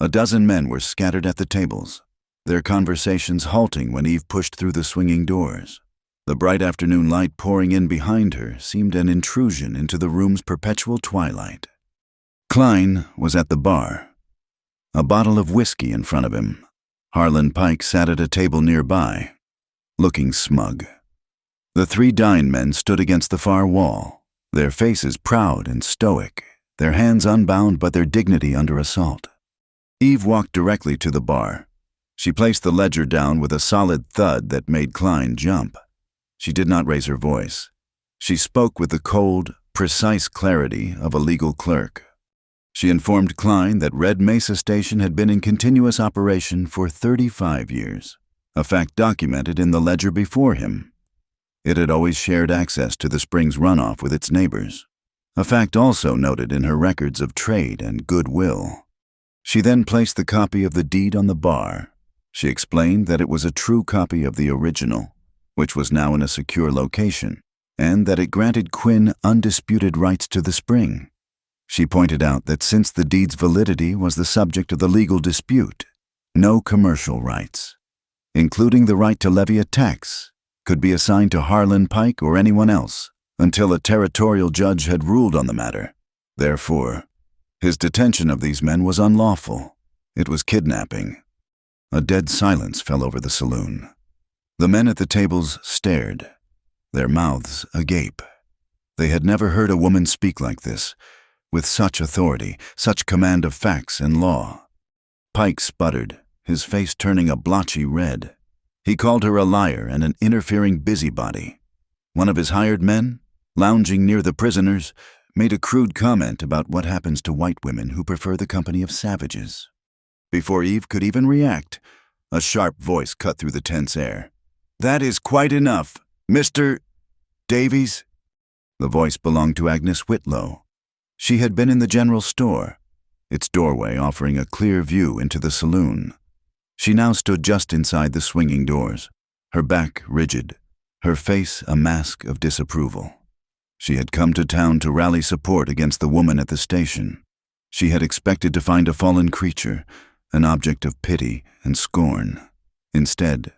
A: A dozen men were scattered at the tables, their conversations halting when Eve pushed through the swinging doors. The bright afternoon light pouring in behind her seemed an intrusion into the room's perpetual twilight. Klein was at the bar, a bottle of whiskey in front of him. Harlan Pike sat at a table nearby, looking smug. The 3 Dine men stood against the far wall, their faces proud and stoic, their hands unbound but their dignity under assault. Eve walked directly to the bar. She placed the ledger down with a solid thud that made Klein jump. She did not raise her voice. She spoke with the cold, precise clarity of a legal clerk. She informed Klein that Red Mesa Station had been in continuous operation for 35 years, a fact documented in the ledger before him. It had always shared access to the spring's runoff with its neighbors, a fact also noted in her records of trade and goodwill. She then placed the copy of the deed on the bar. She explained that it was a true copy of the original, which was now in a secure location, and that it granted Quinn undisputed rights to the spring. She pointed out that since the deed's validity was the subject of the legal dispute, no commercial rights, including the right to levy a tax, could be assigned to Harlan Pike or anyone else until a territorial judge had ruled on the matter. Therefore, his detention of these men was unlawful. It was kidnapping. A dead silence fell over the saloon. The men at the tables stared, their mouths agape. They had never heard a woman speak like this, with such authority, such command of facts and law. Pike sputtered, his face turning a blotchy red. He called her a liar and an interfering busybody. One of his hired men, lounging near the prisoners, made a crude comment about what happens to white women who prefer the company of savages. Before Eve could even react, a sharp voice cut through the tense air. "That is quite enough, Mr. Davies." The voice belonged to Agnes Whitlow. She had been in the general store, its doorway offering a clear view into the saloon. She now stood just inside the swinging doors, her back rigid, her face a mask of disapproval. She had come to town to rally support against the woman at the station. She had expected to find a fallen creature, an object of pity and scorn. Instead,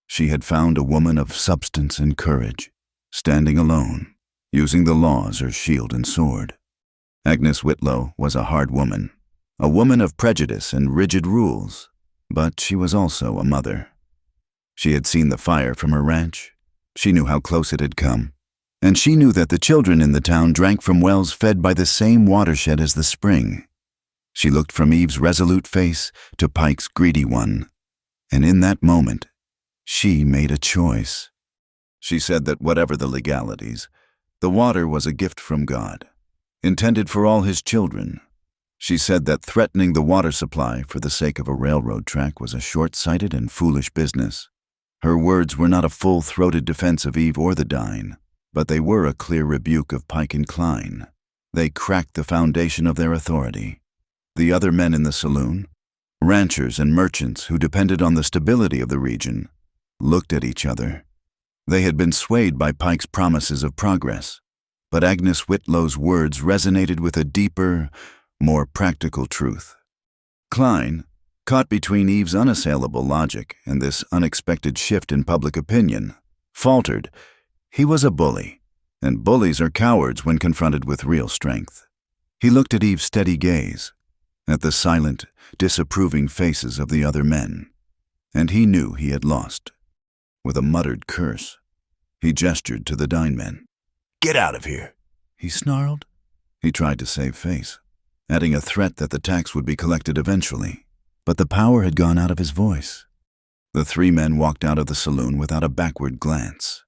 A: she had found a woman of substance and courage, standing alone, using the law as her shield and sword. Agnes Whitlow was a hard woman, a woman of prejudice and rigid rules, but she was also a mother. She had seen the fire from her ranch. She knew how close it had come, and she knew that the children in the town drank from wells fed by the same watershed as the spring. She looked from Eve's resolute face to Pike's greedy one, and in that moment, she made a choice. She said that whatever the legalities, the water was a gift from God, intended for all his children. She said that threatening the water supply for the sake of a railroad track was a short-sighted and foolish business. Her words were not a full-throated defense of Eve or the Dine, but they were a clear rebuke of Pike and Klein. They cracked the foundation of their authority. The other men in the saloon, ranchers and merchants who depended on the stability of the region, looked at each other. They had been swayed by Pike's promises of progress, but Agnes Whitlow's words resonated with a deeper, more practical truth. Klein, caught between Eve's unassailable logic and this unexpected shift in public opinion, faltered. He was a bully, and bullies are cowards when confronted with real strength. He looked at Eve's steady gaze, at the silent, disapproving faces of the other men, and he knew he had lost. With a muttered curse, he gestured to the Dine men. "Get out of here," he snarled. He tried to save face, adding a threat that the tax would be collected eventually, but the power had gone out of his voice. The three men walked out of the saloon without a backward glance.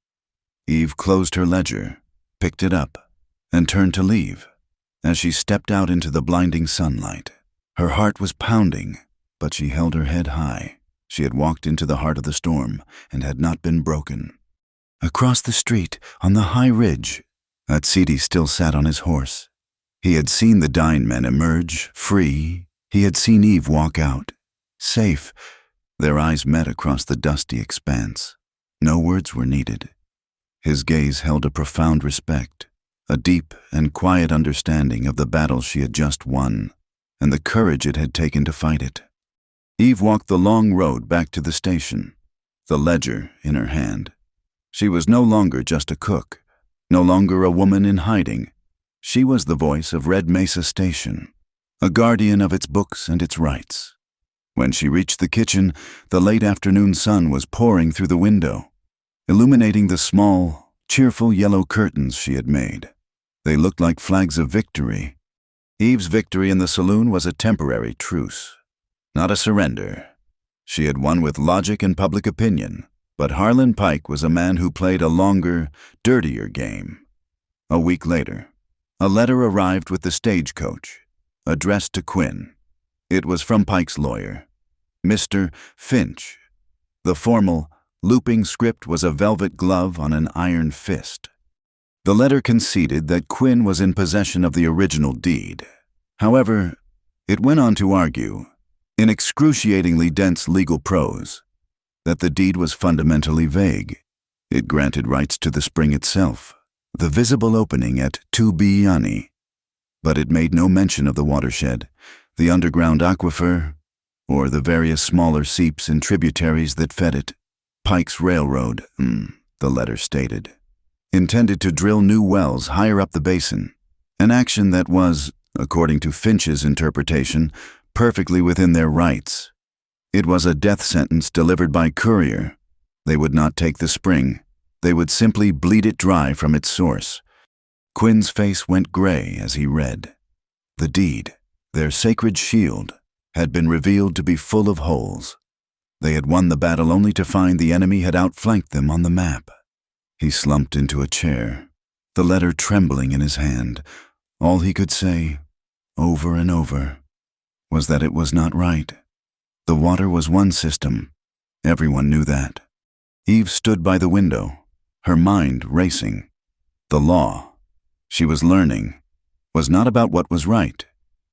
A: Eve closed her ledger, picked it up, and turned to leave. As she stepped out into the blinding sunlight, her heart was pounding, but she held her head high. She had walked into the heart of the storm and had not been broken. Across the street, on the high ridge, Atsidi still sat on his horse. He had seen the Dine men emerge, free. He had seen Eve walk out, safe. Their eyes met across the dusty expanse. No words were needed. His gaze held a profound respect, a deep and quiet understanding of the battle she had just won, and the courage it had taken to fight it. Eve walked the long road back to the station, the ledger in her hand. She was no longer just a cook, no longer a woman in hiding. She was the voice of Red Mesa Station, a guardian of its books and its rights. When she reached the kitchen, the late afternoon sun was pouring through the window, illuminating the small, cheerful yellow curtains she had made. They looked like flags of victory. Eve's victory in the saloon was a temporary truce, not a surrender. She had won with logic and public opinion, but Harlan Pike was a man who played a longer, dirtier game. A week later, a letter arrived with the stagecoach, addressed to Quinn. It was from Pike's lawyer, Mr. Finch. The formal, looping script was a velvet glove on an iron fist. The letter conceded that Quinn was in possession of the original deed. However, it went on to argue, in excruciatingly dense legal prose, that the deed was fundamentally vague. It granted rights to the spring itself, the visible opening at 2B Yanni, but it made no mention of the watershed, the underground aquifer, or the various smaller seeps and tributaries that fed it. Pike's Railroad, the letter stated, intended to drill new wells higher up the basin, an action that was, according to Finch's interpretation, perfectly within their rights. It was a death sentence delivered by courier. They would not take the spring. They would simply bleed it dry from its source. Quinn's face went gray as he read. The deed, their sacred shield, had been revealed to be full of holes. They had won the battle only to find the enemy had outflanked them on the map. He slumped into a chair, the letter trembling in his hand. All he could say, over and over, was that it was not right. The water was one system. Everyone knew that. Eve stood by the window, her mind racing. The law, she was learning, was not about what was right.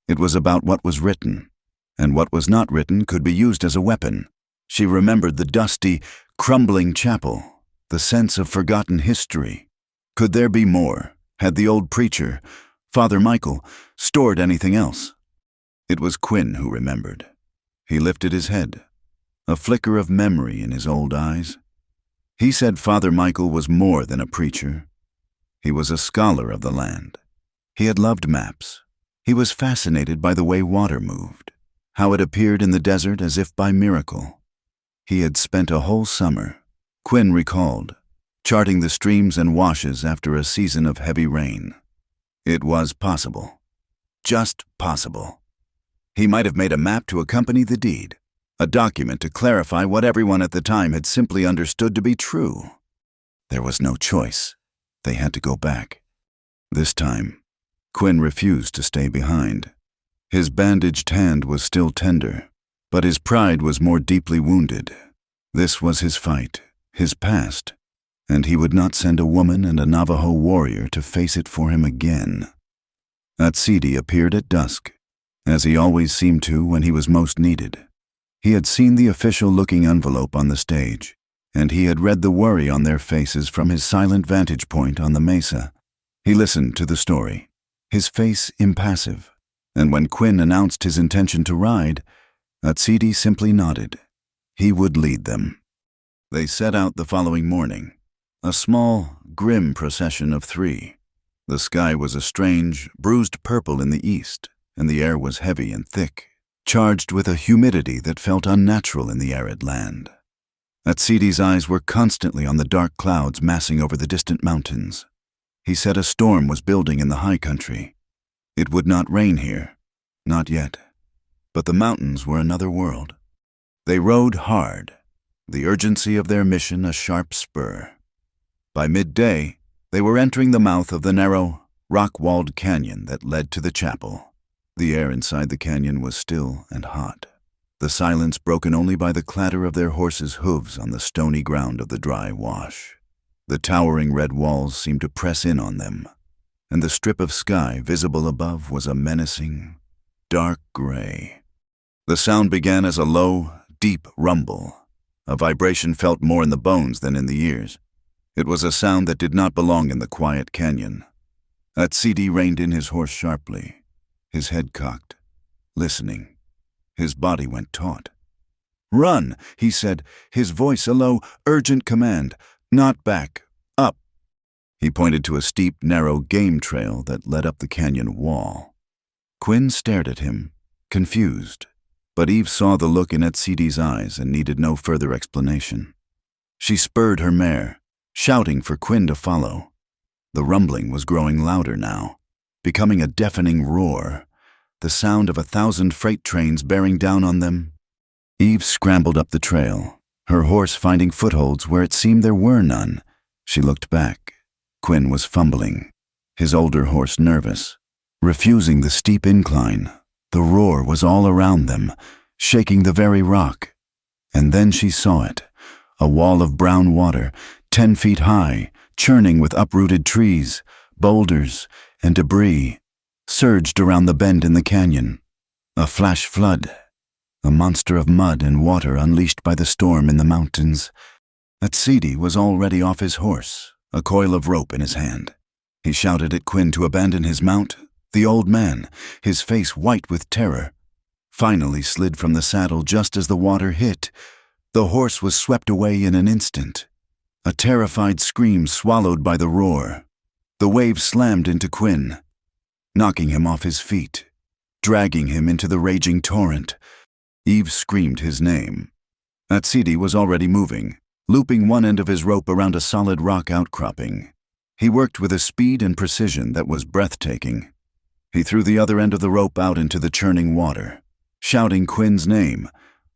A: It was about what was written, and what was not written could be used as a weapon. She remembered the dusty, crumbling chapel, the sense of forgotten history. Could there be more? Had the old preacher, Father Michael, stored anything else? It was Quinn who remembered. He lifted his head, a flicker of memory in his old eyes. He said Father Michael was more than a preacher. He was a scholar of the land. He had loved maps. He was fascinated by the way water moved, how it appeared in the desert as if by miracle. He had spent a whole summer, Quinn recalled, charting the streams and washes after a season of heavy rain. It was possible. Just possible. He might have made a map to accompany the deed, a document to clarify what everyone at the time had simply understood to be true. There was no choice. They had to go back. This time, Quinn refused to stay behind. His bandaged hand was still tender, but his pride was more deeply wounded. This was his fight, his past, and he would not send a woman and a Navajo warrior to face it for him again. Atsidi appeared at dusk, as he always seemed to when he was most needed. He had seen the official-looking envelope on the stage, and he had read the worry on their faces from his silent vantage point on the mesa. He listened to the story, his face impassive, and when Quinn announced his intention to ride, Atsidi simply nodded. He would lead them. They set out the following morning, a small, grim procession of 3. The sky was a strange, bruised purple in the east, and the air was heavy and thick, charged with a humidity that felt unnatural in the arid land. Atsidi's eyes were constantly on the dark clouds massing over the distant mountains. He said a storm was building in the high country. It would not rain here, not yet, but the mountains were another world. They rode hard, the urgency of their mission a sharp spur. By midday, they were entering the mouth of the narrow, rock-walled canyon that led to the chapel. The air inside the canyon was still and hot, the silence broken only by the clatter of their horses' hooves on the stony ground of the dry wash. The towering red walls seemed to press in on them, and the strip of sky visible above was a menacing, dark gray. The sound began as a low, deep rumble, a vibration felt more in the bones than in the ears. It was a sound that did not belong in the quiet canyon. Atsidi reined in his horse sharply, his head cocked, listening. His body went taut. "Run," he said, his voice a low, urgent command. "Not back. Up." He pointed to a steep, narrow game trail that led up the canyon wall. Quinn stared at him, confused, but Eve saw the look in Atsidi's eyes and needed no further explanation. She spurred her mare, shouting for Quinn to follow. The rumbling was growing louder now, becoming a deafening roar, the sound of 1,000 freight trains bearing down on them. Eve scrambled up the trail, her horse finding footholds where it seemed there were none. She looked back. Quinn was fumbling, his older horse nervous, refusing the steep incline. The roar was all around them, shaking the very rock. And then she saw it, a wall of brown water, 10 feet high, churning with uprooted trees, boulders, and debris, surged around the bend in the canyon. A flash flood, a monster of mud and water unleashed by the storm in the mountains. Atsidi was already off his horse, a coil of rope in his hand. He shouted at Quinn to abandon his mount. The old man, his face white with terror, finally slid from the saddle just as the water hit. The horse was swept away in an instant, a terrified scream swallowed by the roar. The wave slammed into Quinn, knocking him off his feet, dragging him into the raging torrent. Eve screamed his name. Atsidi was already moving, looping one end of his rope around a solid rock outcropping. He worked with a speed and precision that was breathtaking. He threw the other end of the rope out into the churning water, shouting Quinn's name.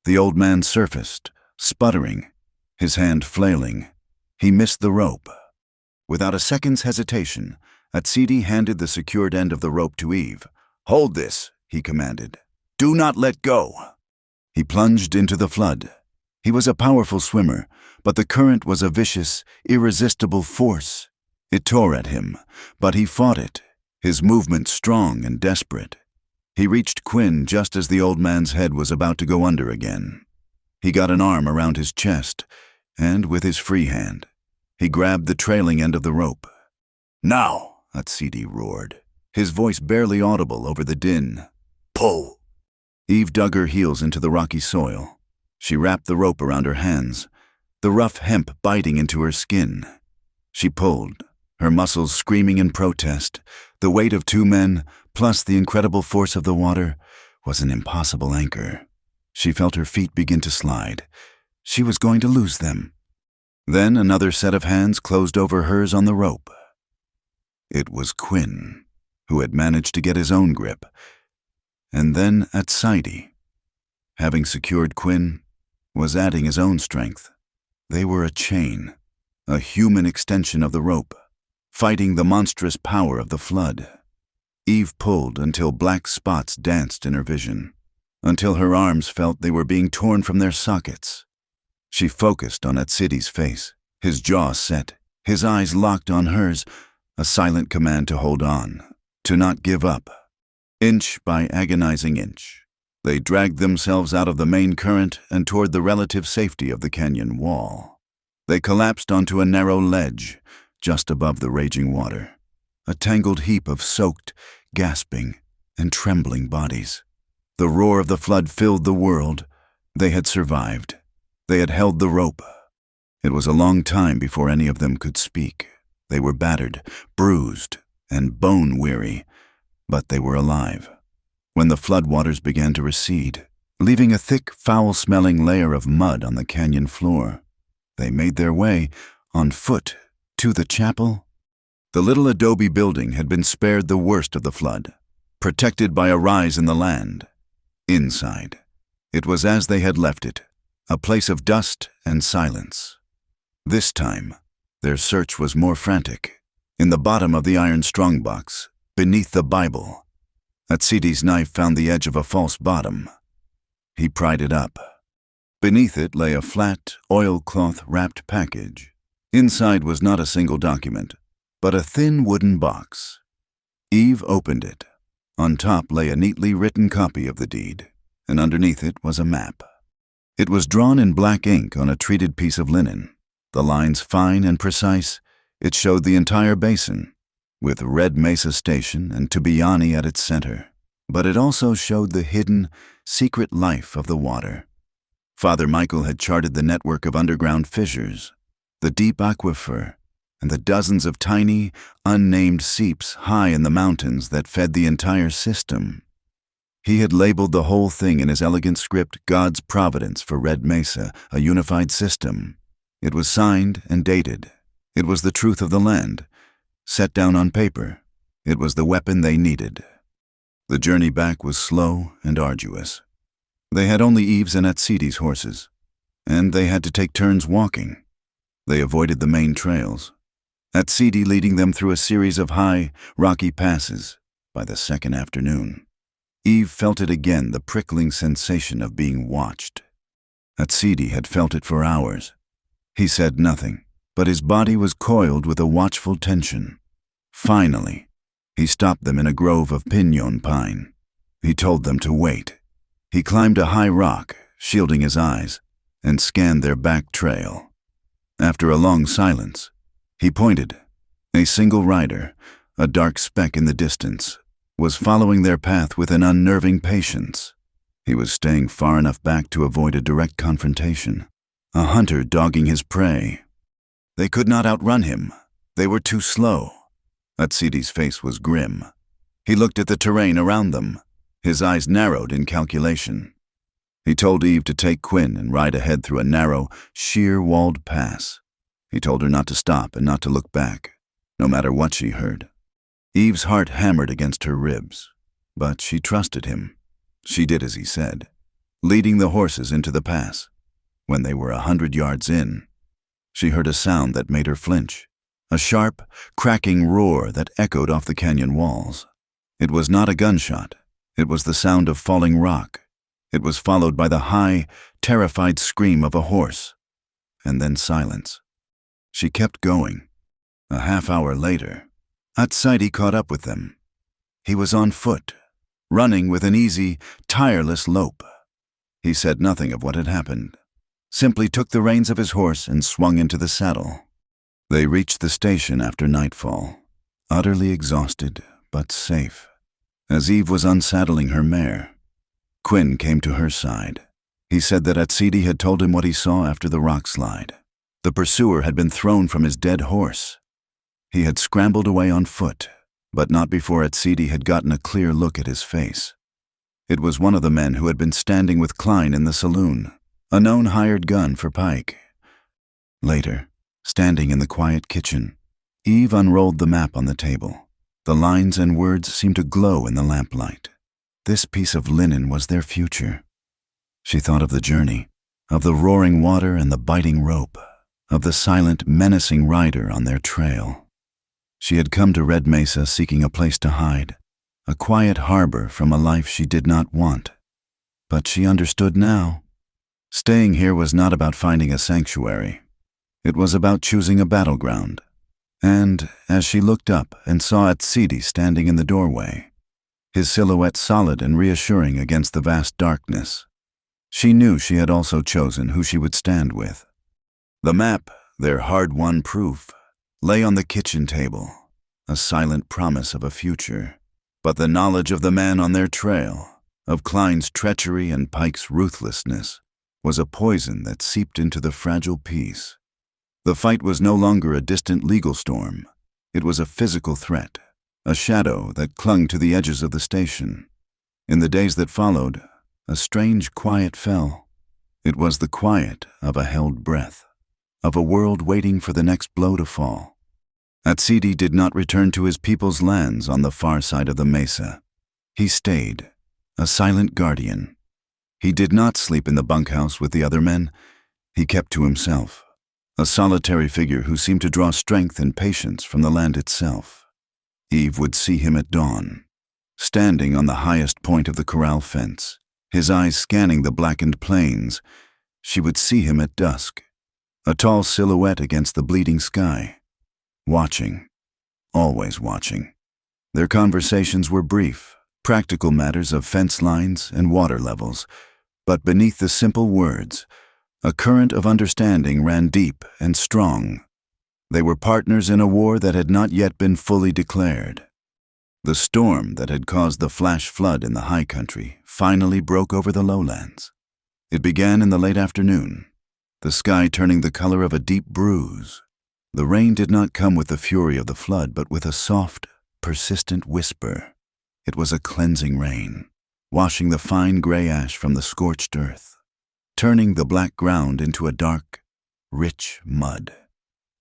A: The old man surfaced, sputtering, his hand flailing. He missed the rope. Without a second's hesitation, Atsidi handed the secured end of the rope to Eve. "Hold this," he commanded. "Do not let go." He plunged into the flood. He was a powerful swimmer, but the current was a vicious, irresistible force. It tore at him, but he fought it, his movement strong and desperate. He reached Quinn just as the old man's head was about to go under again. He got an arm around his chest, and with his free hand, he grabbed the trailing end of the rope. "Now!" Atsidi roared, his voice barely audible over the din. "Pull!" Eve dug her heels into the rocky soil. She wrapped the rope around her hands, the rough hemp biting into her skin. She pulled, her muscles screaming in protest. The weight of two men, plus the incredible force of the water, was an impossible anchor. She felt her feet begin to slide. She was going to lose them. Then another set of hands closed over hers on the rope. It was Quinn, who had managed to get his own grip. And then Atsidi, having secured Quinn, was adding his own strength. They were a chain, a human extension of the rope, fighting the monstrous power of the flood. Eve pulled until black spots danced in her vision, until her arms felt they were being torn from their sockets. She focused on Atsidi's face, his jaw set, his eyes locked on hers, a silent command to hold on, to not give up. Inch by agonizing inch, they dragged themselves out of the main current and toward the relative safety of the canyon wall. They collapsed onto a narrow ledge just above the raging water, a tangled heap of soaked, gasping, and trembling bodies. The roar of the flood filled the world. They had survived. They had held the rope. It was a long time before any of them could speak. They were battered, bruised, and bone-weary, but they were alive. When the floodwaters began to recede, leaving a thick, foul-smelling layer of mud on the canyon floor, they made their way, on foot, to the chapel. The little adobe building had been spared the worst of the flood, protected by a rise in the land. Inside, it was as they had left it, a place of dust and silence. This time, their search was more frantic. In the bottom of the iron strongbox, beneath the Bible, Atsidi's knife found the edge of a false bottom. He pried it up. Beneath it lay a flat, oilcloth-wrapped package. Inside was not a single document, but a thin wooden box. Eve opened it. On top lay a neatly written copy of the deed, and underneath it was a map. It was drawn in black ink on a treated piece of linen. The lines fine and precise, it showed the entire basin, with Red Mesa Station and Tubiani at its center. But it also showed the hidden, secret life of the water. Father Michael had charted the network of underground fissures, the deep aquifer, and the dozens of tiny, unnamed seeps high in the mountains that fed the entire system. He had labeled the whole thing in his elegant script, God's Providence for Red Mesa, a unified system. It was signed and dated. It was the truth of the land, set down on paper. It was the weapon they needed. The journey back was slow and arduous. They had only Eve's and Atsidi's horses, and they had to take turns walking. They avoided the main trails, Atsidi leading them through a series of high, rocky passes. By the second afternoon, Eve felt it again, the prickling sensation of being watched. Atsidi had felt it for hours. He said nothing, but his body was coiled with a watchful tension. Finally, he stopped them in a grove of pinon pine. He told them to wait. He climbed a high rock, shielding his eyes, and scanned their back trail. After a long silence, he pointed. A single rider, a dark speck in the distance, was following their path with an unnerving patience. He was staying far enough back to avoid a direct confrontation. A hunter dogging his prey. They could not outrun him. They were too slow. Atsidi's face was grim. He looked at the terrain around them. His eyes narrowed in calculation. He told Eve to take Quinn and ride ahead through a narrow, sheer-walled pass. He told her not to stop and not to look back, no matter what she heard. Eve's heart hammered against her ribs, but she trusted him. She did as he said, leading the horses into the pass. When they were 100 yards in, she heard a sound that made her flinch, a sharp, cracking roar that echoed off the canyon walls. It was not a gunshot. It was the sound of falling rock. It was followed by the high, terrified scream of a horse, and then silence. She kept going. A half-hour later, Atsidi caught up with them. He was on foot, running with an easy, tireless lope. He said nothing of what had happened. simply took the reins of his horse and swung into the saddle. They reached the station after nightfall, utterly exhausted but safe. As Eve was unsaddling her mare, Quinn came to her side. He said that Atsidi had told him what he saw after the rock slide. The pursuer had been thrown from his dead horse. He had scrambled away on foot, but not before Atsidi had gotten a clear look at his face. It was one of the men who had been standing with Klein in the saloon, a known hired gun for Pike. Later, standing in the quiet kitchen, Eve unrolled the map on the table. The lines and words seemed to glow in the lamplight. This piece of linen was their future. She thought of the journey, of the roaring water and the biting rope, of the silent, menacing rider on their trail. She had come to Red Mesa seeking a place to hide, a quiet harbor from a life she did not want. But she understood now. Staying here was not about finding a sanctuary. It was about choosing a battleground. And as she looked up and saw Atsidi standing in the doorway, his silhouette solid and reassuring against the vast darkness, she knew she had also chosen who she would stand with. The map, their hard-won proof, lay on the kitchen table, a silent promise of a future. But the knowledge of the man on their trail, of Klein's treachery and Pike's ruthlessness, was a poison that seeped into the fragile peace. The fight was no longer a distant legal storm. It was a physical threat, a shadow that clung to the edges of the station. In the days that followed, a strange quiet fell. It was the quiet of a held breath, of a world waiting for the next blow to fall. Atsidi did not return to his people's lands on the far side of the mesa. He stayed, a silent guardian. He did not sleep in the bunkhouse with the other men. He kept to himself, a solitary figure who seemed to draw strength and patience from the land itself. Eve would see him at dawn, standing on the highest point of the corral fence, his eyes scanning the blackened plains. She would see him at dusk, a tall silhouette against the bleeding sky, watching, always watching. Their conversations were brief, practical matters of fence lines and water levels, but beneath the simple words, a current of understanding ran deep and strong. They were partners in a war that had not yet been fully declared. The storm that had caused the flash flood in the high country finally broke over the lowlands. It began in the late afternoon, the sky turning the color of a deep bruise. The rain did not come with the fury of the flood, but with a soft, persistent whisper. It was a cleansing rain, washing the fine gray ash from the scorched earth, turning the black ground into a dark, rich mud.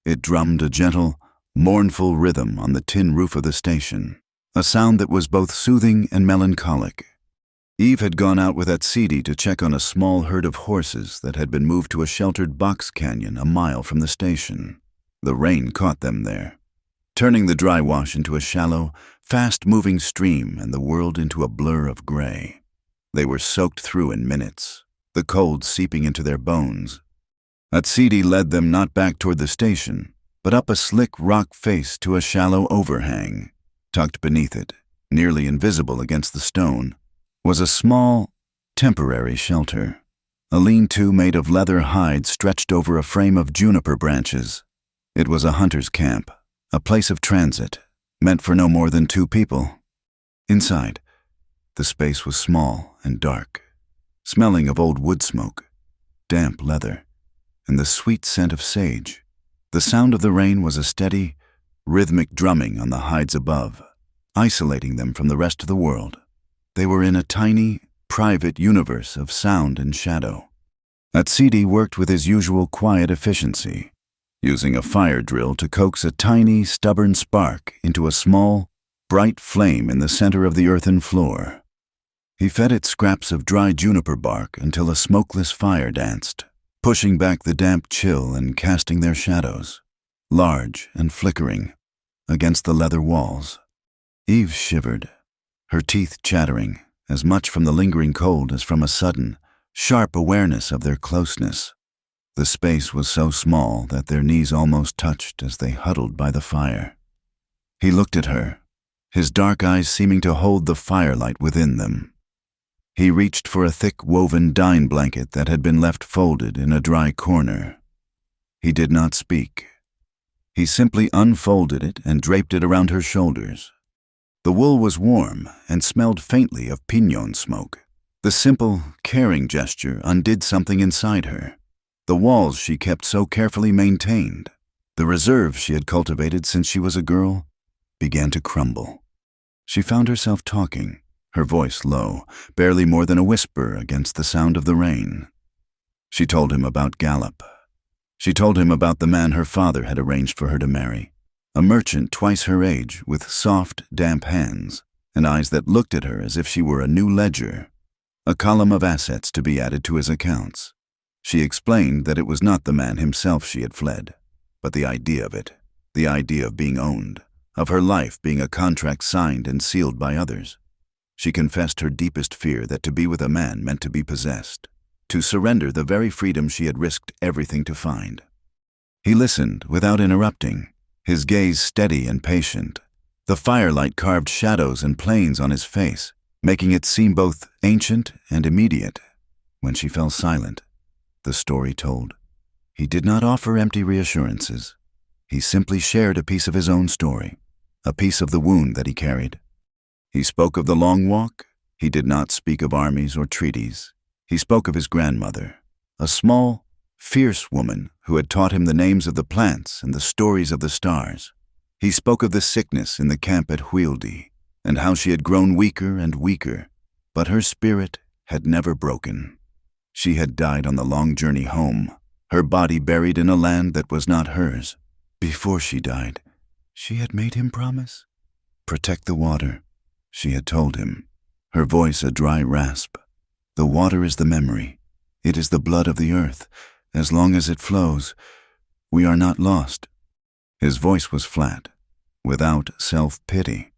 A: It drummed a gentle, mournful rhythm on the tin roof of the station, a sound that was both soothing and melancholic. Eve had gone out with Atsidi to check on a small herd of horses that had been moved to a sheltered box canyon a mile from the station. The rain caught them there, turning the dry wash into a shallow, fast-moving stream and the world into a blur of gray. They were soaked through in minutes, the cold seeping into their bones. Atsidi led them not back toward the station, but up a slick rock face to a shallow overhang. Tucked beneath it, nearly invisible against the stone, was a small, temporary shelter. A lean-to made of leather hide stretched over a frame of juniper branches. It was a hunter's camp, a place of transit, meant for no more than 2 people. Inside, the space was small and dark, smelling of old wood smoke, damp leather, and the sweet scent of sage. The sound of the rain was a steady, rhythmic drumming on the hides above, isolating them from the rest of the world. They were in a tiny, private universe of sound and shadow. Atsidi worked with his usual quiet efficiency, using a fire drill to coax a tiny, stubborn spark into a small, bright flame in the center of the earthen floor. He fed it scraps of dry juniper bark until a smokeless fire danced, pushing back the damp chill and casting their shadows, large and flickering, against the leather walls. Eve shivered, her teeth chattering, as much from the lingering cold as from a sudden, sharp awareness of their closeness. The space was so small that their knees almost touched as they huddled by the fire. He looked at her, his dark eyes seeming to hold the firelight within them. He reached for a thick woven dine blanket that had been left folded in a dry corner. He did not speak. He simply unfolded it and draped it around her shoulders. The wool was warm and smelled faintly of pinon smoke. The simple, caring gesture undid something inside her. The walls she kept so carefully maintained, the reserve she had cultivated since she was a girl, began to crumble. She found herself talking, her voice low, barely more than a whisper against the sound of the rain. She told him about Gallup. She told him about the man her father had arranged for her to marry, a merchant twice her age with soft, damp hands and eyes that looked at her as if she were a new ledger, a column of assets to be added to his accounts. She explained that it was not the man himself she had fled, but the idea of it, the idea of being owned, of her life being a contract signed and sealed by others. She confessed her deepest fear that to be with a man meant to be possessed, to surrender the very freedom she had risked everything to find. He listened without interrupting, his gaze steady and patient. The firelight carved shadows and planes on his face, making it seem both ancient and immediate. When she fell silent, the story told. He did not offer empty reassurances. He simply shared a piece of his own story, a piece of the wound that he carried. He spoke of the long walk. He did not speak of armies or treaties. He spoke of his grandmother, a small, fierce woman who had taught him the names of the plants and the stories of the stars. He spoke of the sickness in the camp at Huildi and how she had grown weaker and weaker, but her spirit had never broken. She had died on the long journey home, her body buried in a land that was not hers. Before she died, she had made him promise. Protect the water, she had told him, her voice a dry rasp. The water is the memory. It is the blood of the earth. As long as it flows, we are not lost. His voice was flat, without self-pity.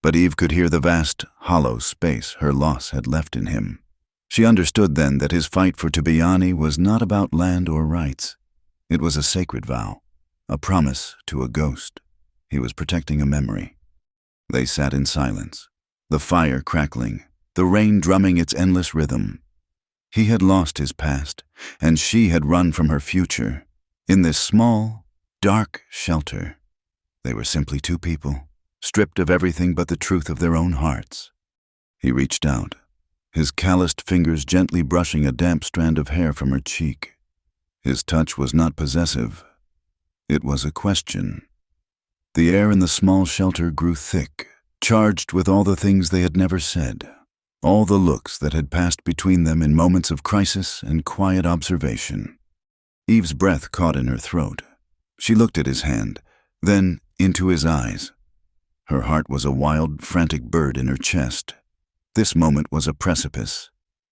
A: But Eve could hear the vast, hollow space her loss had left in him. She understood then that his fight for Tubiani was not about land or rights. It was a sacred vow, a promise to a ghost. He was protecting a memory. They sat in silence, the fire crackling, the rain drumming its endless rhythm. He had lost his past, and she had run from her future. In this small, dark shelter, they were simply two people, stripped of everything but the truth of their own hearts. He reached out, his calloused fingers gently brushing a damp strand of hair from her cheek. His touch was not possessive. It was a question. The air in the small shelter grew thick, charged with all the things they had never said, all the looks that had passed between them in moments of crisis and quiet observation. Eve's breath caught in her throat. She looked at his hand, then into his eyes. Her heart was a wild, frantic bird in her chest. This moment was a precipice,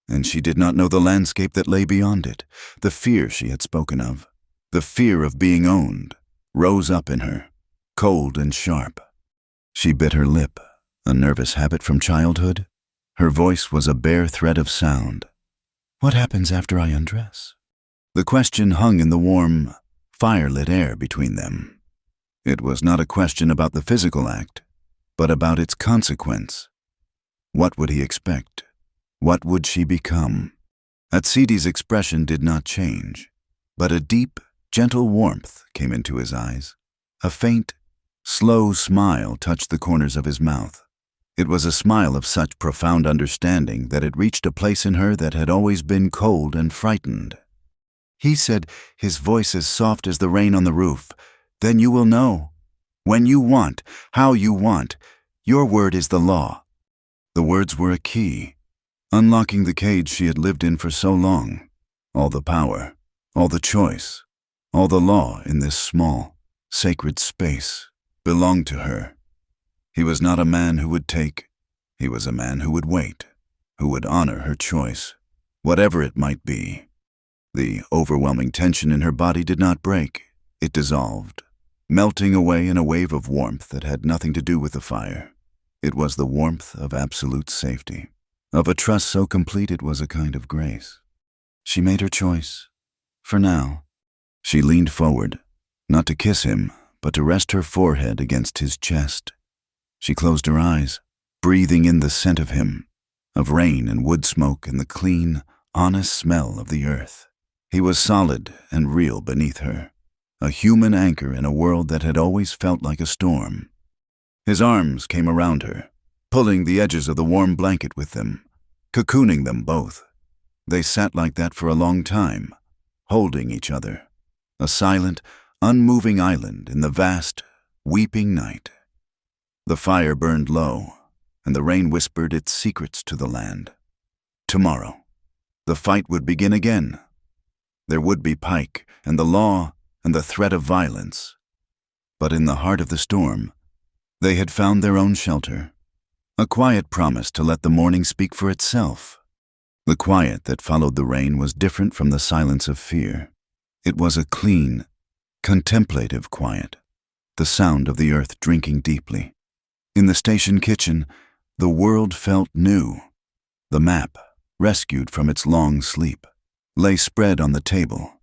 A: and she did not know the landscape that lay beyond it. The fear she had spoken of, the fear of being owned, rose up in her, cold and sharp. She bit her lip, a nervous habit from childhood. Her voice was a bare thread of sound. What happens after I undress? The question hung in the warm, fire-lit air between them. It was not a question about the physical act, but about its consequence. What would he expect? What would she become? Atsidis' expression did not change, but a deep, gentle warmth came into his eyes. A faint, slow smile touched the corners of his mouth. It was a smile of such profound understanding that it reached a place in her that had always been cold and frightened. He said, his voice as soft as the rain on the roof, "Then you will know. When you want, how you want. Your word is the law." The words were a key, unlocking the cage she had lived in for so long. All the power, all the choice, all the law in this small, sacred space belonged to her. He was not a man who would take. He was a man who would wait, who would honor her choice, whatever it might be. The overwhelming tension in her body did not break. It dissolved, melting away in a wave of warmth that had nothing to do with the fire. It was the warmth of absolute safety, of a trust so complete it was a kind of grace. She made her choice. For now, she leaned forward, not to kiss him, but to rest her forehead against his chest. She closed her eyes, breathing in the scent of him, of rain and wood smoke and the clean, honest smell of the earth. He was solid and real beneath her, a human anchor in a world that had always felt like a storm. His arms came around her, pulling the edges of the warm blanket with them, cocooning them both. They sat like that for a long time, holding each other, a silent, unmoving island in the vast, weeping night. The fire burned low, and the rain whispered its secrets to the land. Tomorrow, the fight would begin again. There would be pike, and the law, and the threat of violence. But in the heart of the storm, they had found their own shelter, a quiet promise to let the morning speak for itself. The quiet that followed the rain was different from the silence of fear. It was a clean, contemplative quiet, the sound of the earth drinking deeply. In the station kitchen, the world felt new. The map, rescued from its long sleep, lay spread on the table,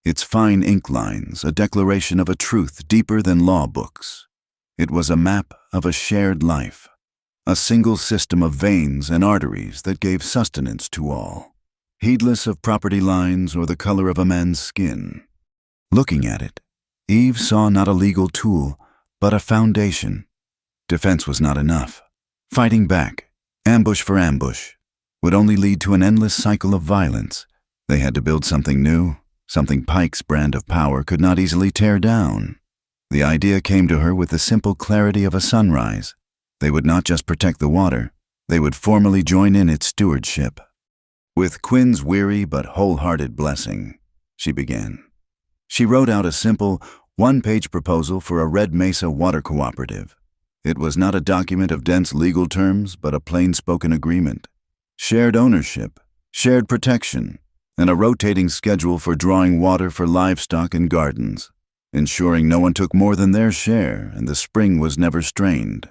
A: its fine ink lines a declaration of a truth deeper than law books. It was a map of a shared life, a single system of veins and arteries that gave sustenance to all, heedless of property lines or the color of a man's skin. Looking at it, Eve saw not a legal tool, but a foundation. Defense was not enough. Fighting back, ambush for ambush, would only lead to an endless cycle of violence. They had to build something new, something Pike's brand of power could not easily tear down. The idea came to her with the simple clarity of a sunrise. They would not just protect the water, they would formally join in its stewardship. With Quinn's weary but wholehearted blessing, she began. She wrote out a simple, one-page proposal for a Red Mesa water cooperative. It was not a document of dense legal terms, but a plain-spoken agreement. Shared ownership, shared protection, and a rotating schedule for drawing water for livestock and gardens, ensuring no one took more than their share and the spring was never strained.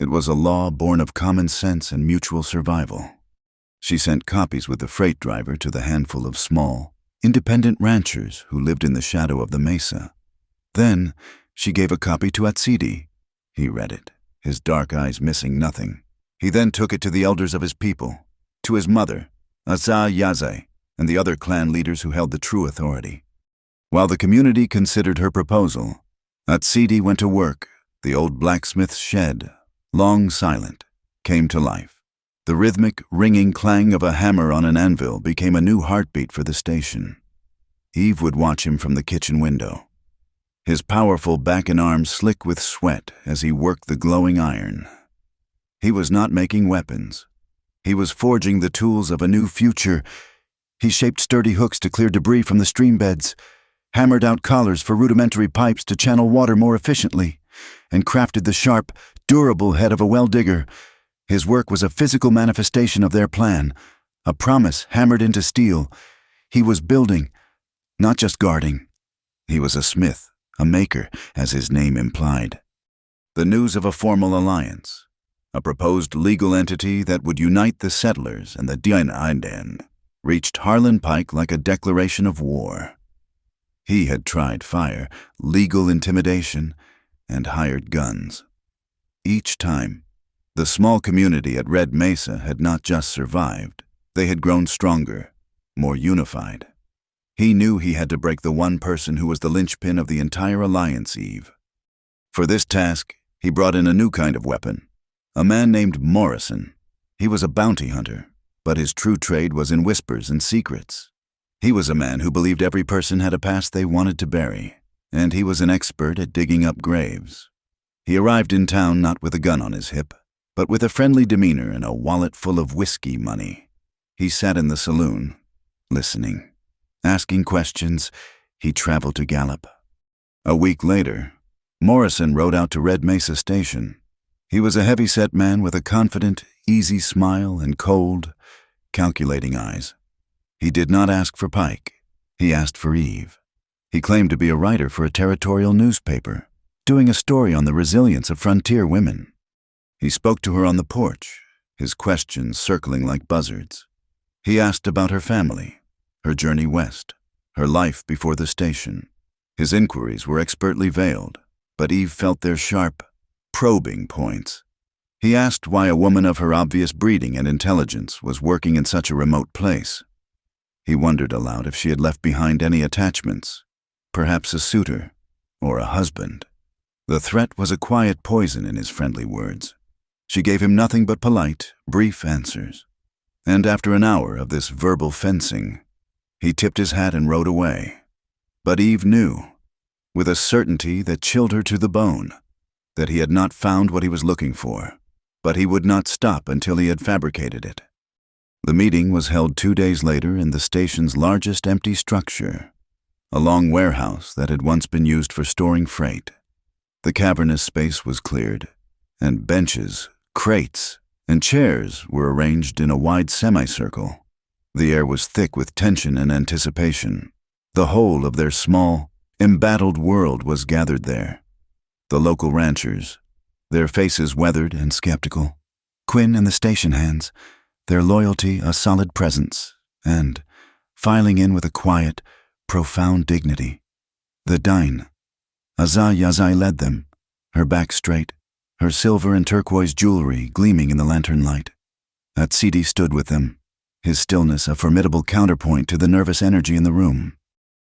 A: It was a law born of common sense and mutual survival. She sent copies with the freight driver to the handful of small, independent ranchers who lived in the shadow of the mesa. Then she gave a copy to Atsidi. He read it, his dark eyes missing nothing. He then took it to the elders of his people, to his mother, Azah Yazeh, and the other clan leaders who held the true authority. While the community considered her proposal, Atsidi went to work. The old blacksmith's shed, long silent, came to life. The rhythmic, ringing clang of a hammer on an anvil became a new heartbeat for the station. Eve would watch him from the kitchen window, his powerful back and arms slick with sweat as he worked the glowing iron. He was not making weapons. He was forging the tools of a new future. He shaped sturdy hooks to clear debris from the stream beds, hammered out collars for rudimentary pipes to channel water more efficiently, and crafted the sharp, durable head of a well-digger. His work was a physical manifestation of their plan, a promise hammered into steel. He was building, not just guarding. He was a smith, a maker, as his name implied. The news of a formal alliance, a proposed legal entity that would unite the settlers and the Dian-Inden, reached Harlan Pike like a declaration of war. He had tried fire, legal intimidation, and hired guns. Each time, the small community at Red Mesa had not just survived, they had grown stronger, more unified. He knew he had to break the one person who was the linchpin of the entire alliance, Eve. For this task, he brought in a new kind of weapon, a man named Morrison. He was a bounty hunter, but his true trade was in whispers and secrets. He was a man who believed every person had a past they wanted to bury, and he was an expert at digging up graves. He arrived in town not with a gun on his hip, but with a friendly demeanor and a wallet full of whiskey money. He sat in the saloon, listening. Asking questions, he traveled to Gallup. A week later, Morrison rode out to Red Mesa Station. He was a heavy-set man with a confident, easy smile and cold, calculating eyes. He did not ask for Pike. He asked for Eve. He claimed to be a writer for a territorial newspaper, doing a story on the resilience of frontier women. He spoke to her on the porch, his questions circling like buzzards. He asked about her family, her journey west, her life before the station. His inquiries were expertly veiled, but Eve felt their sharp, probing points. He asked why a woman of her obvious breeding and intelligence was working in such a remote place. He wondered aloud if she had left behind any attachments, perhaps a suitor or a husband. The threat was a quiet poison in his friendly words. She gave him nothing but polite, brief answers. And after an hour of this verbal fencing, he tipped his hat and rode away. But Eve knew, with a certainty that chilled her to the bone, that he had not found what he was looking for, but he would not stop until he had fabricated it. The meeting was held 2 days later in the station's largest empty structure, a long warehouse that had once been used for storing freight. The cavernous space was cleared, and benches, crates, and chairs were arranged in a wide semicircle. The air was thick with tension and anticipation. The whole of their small, embattled world was gathered there. The local ranchers, their faces weathered and skeptical. Quinn and the station hands, their loyalty a solid presence, and, filing in with a quiet, profound dignity, the Dine. Azai Yazai led them, her back straight, her silver and turquoise jewelry gleaming in the lantern light. Atsidi stood with them, his stillness a formidable counterpoint to the nervous energy in the room.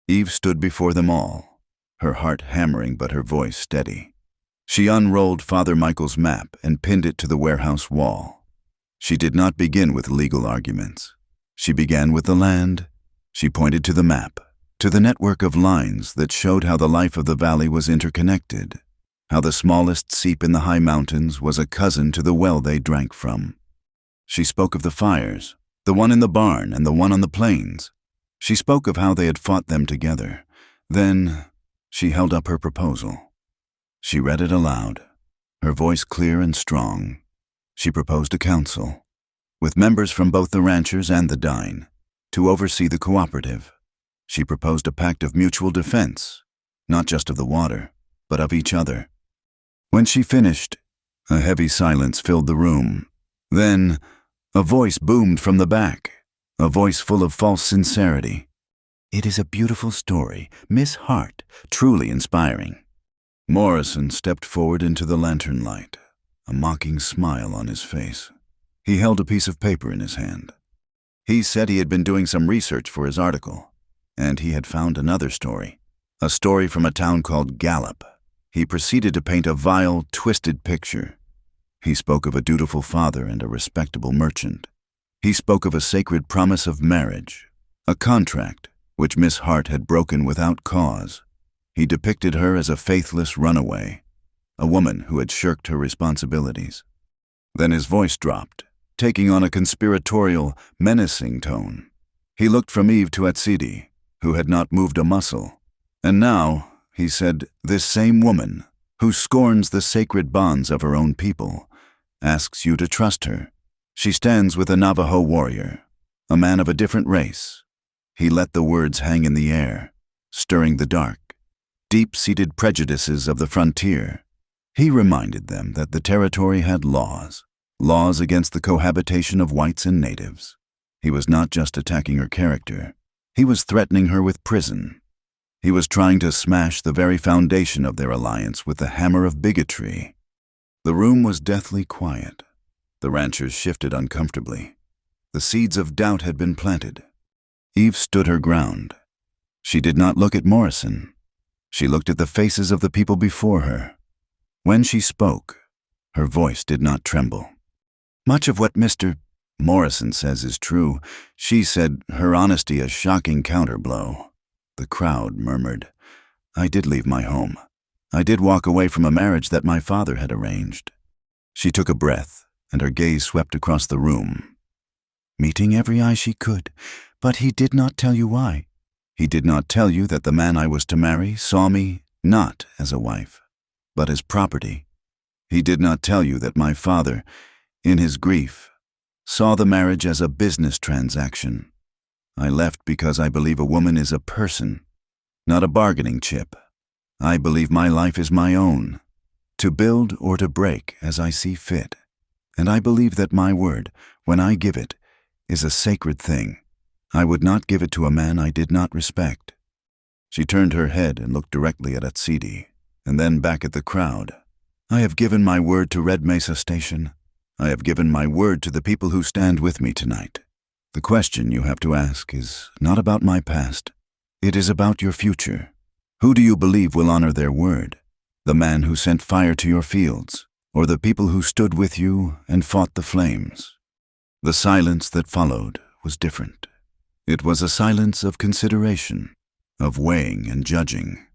A: Eve stood before them all, her heart hammering but her voice steady. She unrolled Father Michael's map and pinned it to the warehouse wall. She did not begin with legal arguments. She began with the land. She pointed to the map, to the network of lines that showed how the life of the valley was interconnected, how the smallest seep in the high mountains was a cousin to the well they drank from. She spoke of the fires, the one in the barn and the one on the plains. She spoke of how they had fought them together. Then she held up her proposal. She read it aloud, her voice clear and strong. She proposed a council, with members from both the ranchers and the Dine, to oversee the cooperative. She proposed a pact of mutual defense, not just of the water, but of each other. When she finished, a heavy silence filled the room. Then, a voice boomed from the back, a voice full of false sincerity. "It is a beautiful story, Miss Hart, truly inspiring." Morrison stepped forward into the lantern light, a mocking smile on his face. He held a piece of paper in his hand. He said he had been doing some research for his article, and he had found another story, a story from a town called Gallup. He proceeded to paint a vile, twisted picture. He spoke of a dutiful father and a respectable merchant. He spoke of a sacred promise of marriage, a contract which Miss Hart had broken without cause. He depicted her as a faithless runaway, a woman who had shirked her responsibilities. Then his voice dropped, taking on a conspiratorial, menacing tone. He looked from Eve to Atsidi, who had not moved a muscle. "And now," he said, "this same woman, who scorns the sacred bonds of her own people, asks you to trust her. She stands with a Navajo warrior, a man of a different race." He let the words hang in the air, stirring the dark, deep-seated prejudices of the frontier. He reminded them that the territory had laws against the cohabitation of whites and natives. He was not just attacking her character. He was threatening her with prison. He was trying to smash the very foundation of their alliance with the hammer of bigotry. The room was deathly quiet. The ranchers shifted uncomfortably. The seeds of doubt had been planted. Eve stood her ground. She did not look at Morrison. She looked at the faces of the people before her. When she spoke, her voice did not tremble. "Much of what Mr. Morrison says is true," she said, her honesty a shocking counterblow. The crowd murmured. "I did leave my home. I did walk away from a marriage that my father had arranged." She took a breath, and her gaze swept across the room. "Meeting every eye she could, but he did not tell you why. He did not tell you that the man I was to marry saw me not as a wife, but as property. He did not tell you that my father, in his grief, saw the marriage as a business transaction. I left because I believe a woman is a person, not a bargaining chip. I believe my life is my own, to build or to break as I see fit. And I believe that my word, when I give it, is a sacred thing. I would not give it to a man I did not respect." She turned her head and looked directly at Atsidi, and then back at the crowd. "I have given my word to Red Mesa Station. I have given my word to the people who stand with me tonight. The question you have to ask is not about my past. It is about your future. Who do you believe will honor their word? The man who sent fire to your fields, or the people who stood with you and fought the flames? The silence that followed was different. It was a silence of consideration, of weighing and judging.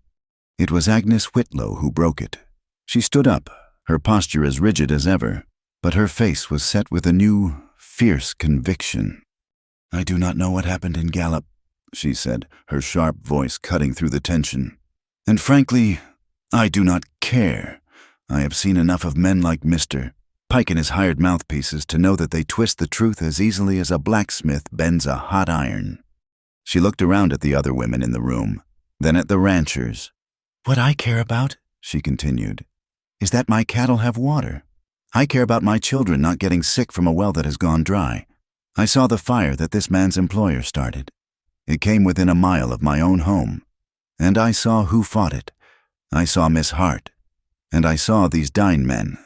A: It was Agnes Whitlow who broke it. She stood up, her posture as rigid as ever, but her face was set with a new, fierce conviction. "I do not know what happened in Gallup," she said, her sharp voice cutting through the tension. "And frankly, I do not care. I have seen enough of men like Mr. Pike and his hired mouthpieces to know that they twist the truth as easily as a blacksmith bends a hot iron." She looked around at the other women in the room, then at the ranchers. "What I care about," she continued, "is that my cattle have water. I care about my children not getting sick from a well that has gone dry. I saw the fire that this man's employer started. It came within a mile of my own home. And I saw who fought it. I saw Miss Hart. And I saw these dying men."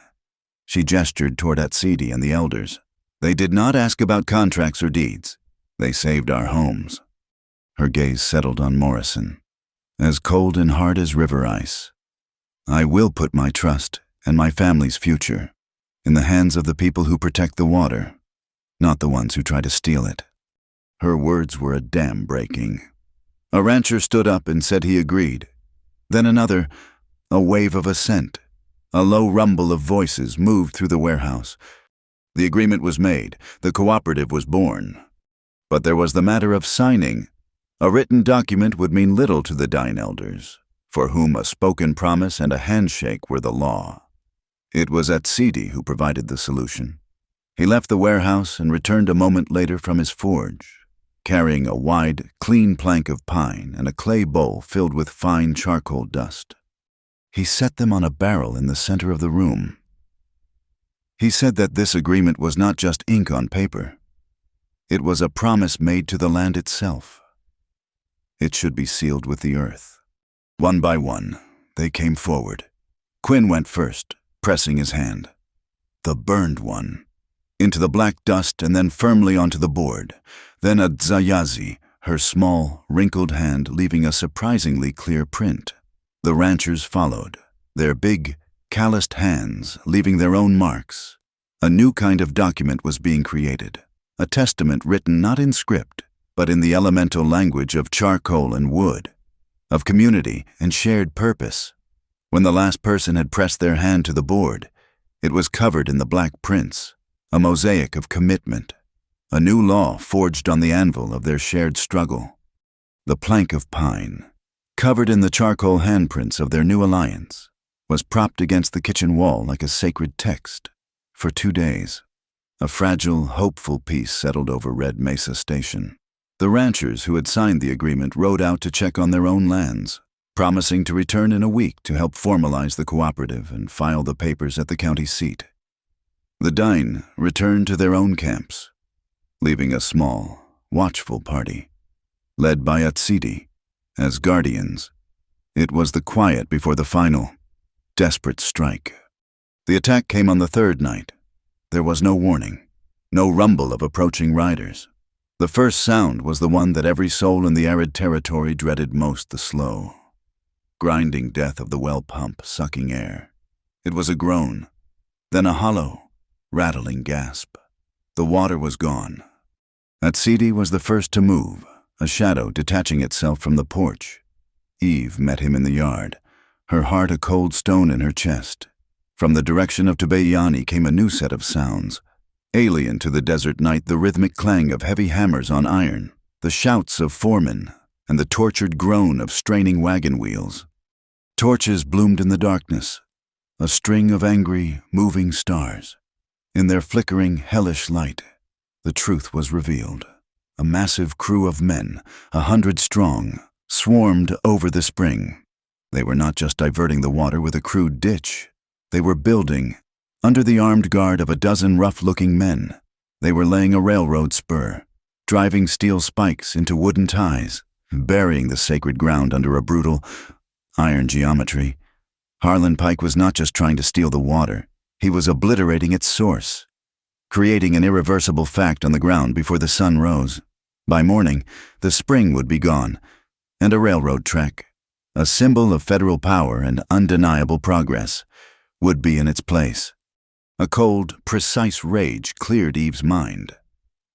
A: She gestured toward Atsidi and the elders. "They did not ask about contracts or deeds. They saved our homes." Her gaze settled on Morrison, as cold and hard as river ice. "I will put my trust and my family's future in the hands of the people who protect the water, not the ones who try to steal it." Her words were a dam breaking. A rancher stood up and said he agreed. Then another, a wave of assent. A low rumble of voices moved through the warehouse. The agreement was made. The cooperative was born. But there was the matter of signing. A written document would mean little to the Dine elders, for whom a spoken promise and a handshake were the law. It was Atsidi who provided the solution. He left the warehouse and returned a moment later from his forge, carrying a wide, clean plank of pine and a clay bowl filled with fine charcoal dust. He set them on a barrel in the center of the room. He said that this agreement was not just ink on paper. It was a promise made to the land itself. It should be sealed with the earth. One by one, they came forward. Quinn went first, pressing his hand. The burned one. Into the black dust and then firmly onto the board. Then Adzayazi, her small, wrinkled hand leaving a surprisingly clear print. The ranchers followed, their big, calloused hands leaving their own marks. A new kind of document was being created, a testament written not in script, but in the elemental language of charcoal and wood, of community and shared purpose. When the last person had pressed their hand to the board, it was covered in the black prints, a mosaic of commitment, a new law forged on the anvil of their shared struggle. The plank of pine, covered in the charcoal handprints of their new alliance, was propped against the kitchen wall like a sacred text. For 2 days, a fragile, hopeful peace settled over Red Mesa Station. The ranchers who had signed the agreement rode out to check on their own lands, promising to return in a week to help formalize the cooperative and file the papers at the county seat. The Dine returned to their own camps, leaving a small, watchful party, led by Atsidi, as guardians. It was the quiet before the final, desperate strike. The attack came on the third night. There was no warning, no rumble of approaching riders. The first sound was the one that every soul in the arid territory dreaded most, the slow, grinding death of the well pump sucking air. It was a groan, then a hollow, rattling gasp. The water was gone. Atsidi was the first to move, a shadow detaching itself from the porch. Eve met him in the yard, her heart a cold stone in her chest. From the direction of Tebeyani came a new set of sounds. Alien to the desert night, the rhythmic clang of heavy hammers on iron, the shouts of foremen, and the tortured groan of straining wagon wheels. Torches bloomed in the darkness, a string of angry, moving stars. In their flickering, hellish light, the truth was revealed. A massive crew of men, 100 strong, swarmed over the spring. They were not just diverting the water with a crude ditch. They were building, under the armed guard of a dozen rough-looking men. They were laying a railroad spur, driving steel spikes into wooden ties, burying the sacred ground under a brutal, iron geometry. Harlan Pike was not just trying to steal the water. He was obliterating its source. creating an irreversible fact on the ground before the sun rose. By morning, the spring would be gone, and a railroad track, a symbol of federal power and undeniable progress, would be in its place. A cold, precise rage cleared Eve's mind.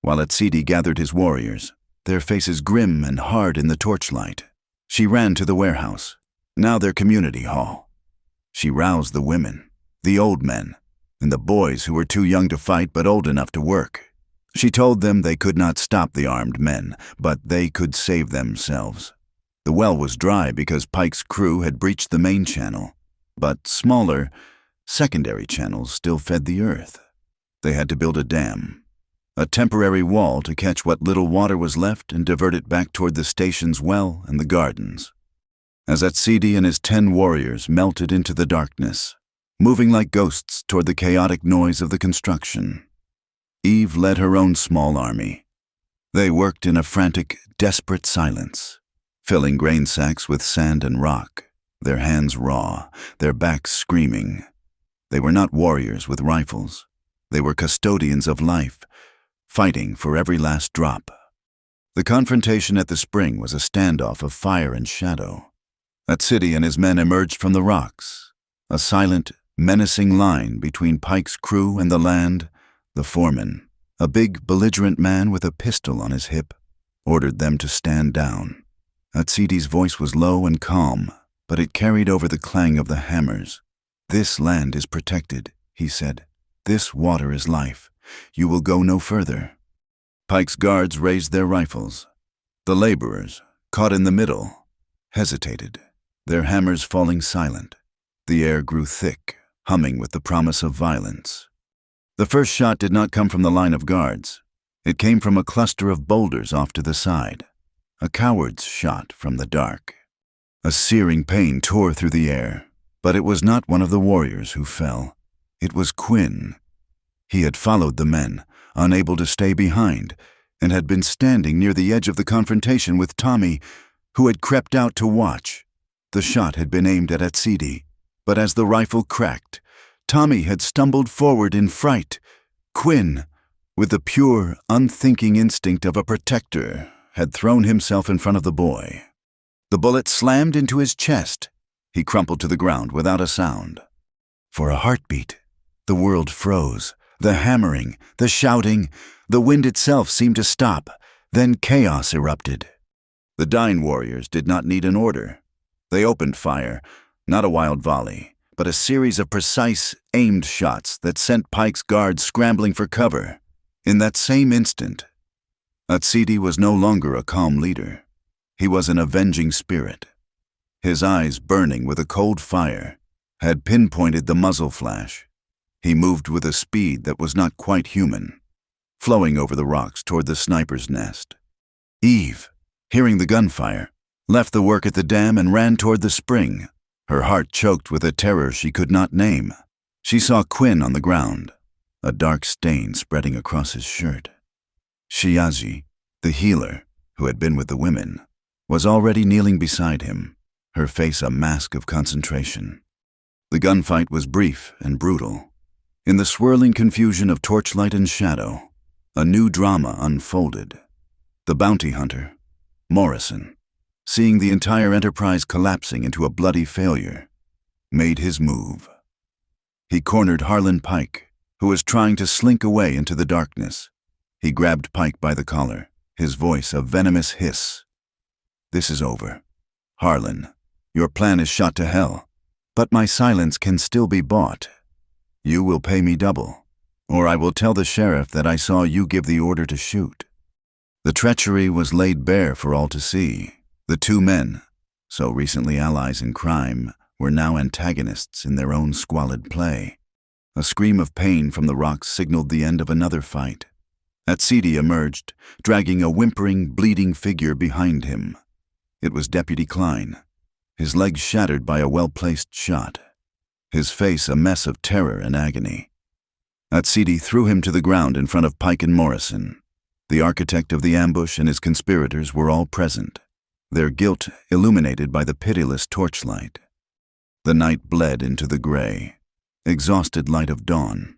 A: While Atsidi gathered his warriors, their faces grim and hard in the torchlight, she ran to the warehouse, now their community hall. She roused the women, the old men, and the boys who were too young to fight but old enough to work. She told them they could not stop the armed men, but they could save themselves. The well was dry because Pike's crew had breached the main channel, but smaller, secondary channels still fed the earth. They had to build a dam, a temporary wall to catch what little water was left and divert it back toward the station's well and the gardens. As Atsidi and his 10 warriors melted into the darkness, moving like ghosts toward the chaotic noise of the construction, Eve led her own small army. They worked in a frantic, desperate silence, filling grain sacks with sand and rock, their hands raw, their backs screaming. They were not warriors with rifles. They were custodians of life, fighting for every last drop. The confrontation at the spring was a standoff of fire and shadow. Atsidi and his men emerged from the rocks, a silent, menacing line between Pike's crew and the land. The foreman, a big, belligerent man with a pistol on his hip, ordered them to stand down. Atsidi's voice was low and calm, but it carried over the clang of the hammers. "This land is protected," he said. "This water is life. You will go no further." Pike's guards raised their rifles. The laborers, caught in the middle, hesitated, their hammers falling silent. The air grew thick, humming with the promise of violence. The first shot did not come from the line of guards. It came from a cluster of boulders off to the side, a coward's shot from the dark. A searing pain tore through the air, but it was not one of the warriors who fell. It was Quinn. He had followed the men, unable to stay behind, and had been standing near the edge of the confrontation with Tommy, who had crept out to watch. The shot had been aimed at Atsidi, but as the rifle cracked, Tommy had stumbled forward in fright. Quinn, with the pure, unthinking instinct of a protector, had thrown himself in front of the boy. The bullet slammed into his chest. He crumpled to the ground without a sound. For a heartbeat, the world froze. The hammering, the shouting, the wind itself seemed to stop. Then chaos erupted. The dying warriors did not need an order. They opened fire, not a wild volley, but a series of precise, aimed shots that sent Pike's guards scrambling for cover. In that same instant, Atsidi was no longer a calm leader. He was an avenging spirit. His eyes, burning with a cold fire, had pinpointed the muzzle flash. He moved with a speed that was not quite human, flowing over the rocks toward the sniper's nest. Eve, hearing the gunfire, left the work at the dam and ran toward the spring, her heart choked with a terror she could not name. She saw Quinn on the ground, a dark stain spreading across his shirt. Shiazi, the healer, who had been with the women, was already kneeling beside him, her face a mask of concentration. The gunfight was brief and brutal. In the swirling confusion of torchlight and shadow, a new drama unfolded. The bounty hunter, Morrison, seeing the entire enterprise collapsing into a bloody failure, made his move. He cornered Harlan Pike, who was trying to slink away into the darkness. He grabbed Pike by the collar, his voice a venomous hiss. "This is over. Harlan, your plan is shot to hell, but my silence can still be bought. You will pay me double, or I will tell the sheriff that I saw you give the order to shoot." The treachery was laid bare for all to see. The two men, so recently allies in crime, were now antagonists in their own squalid play. A scream of pain from the rocks signaled the end of another fight. Atsidi emerged, dragging a whimpering, bleeding figure behind him. It was Deputy Klein, his legs shattered by a well-placed shot, his face a mess of terror and agony. Atsidi threw him to the ground in front of Pike and Morrison. The architect of the ambush and his conspirators were all present, their guilt illuminated by the pitiless torchlight. The night bled into the gray, exhausted light of dawn.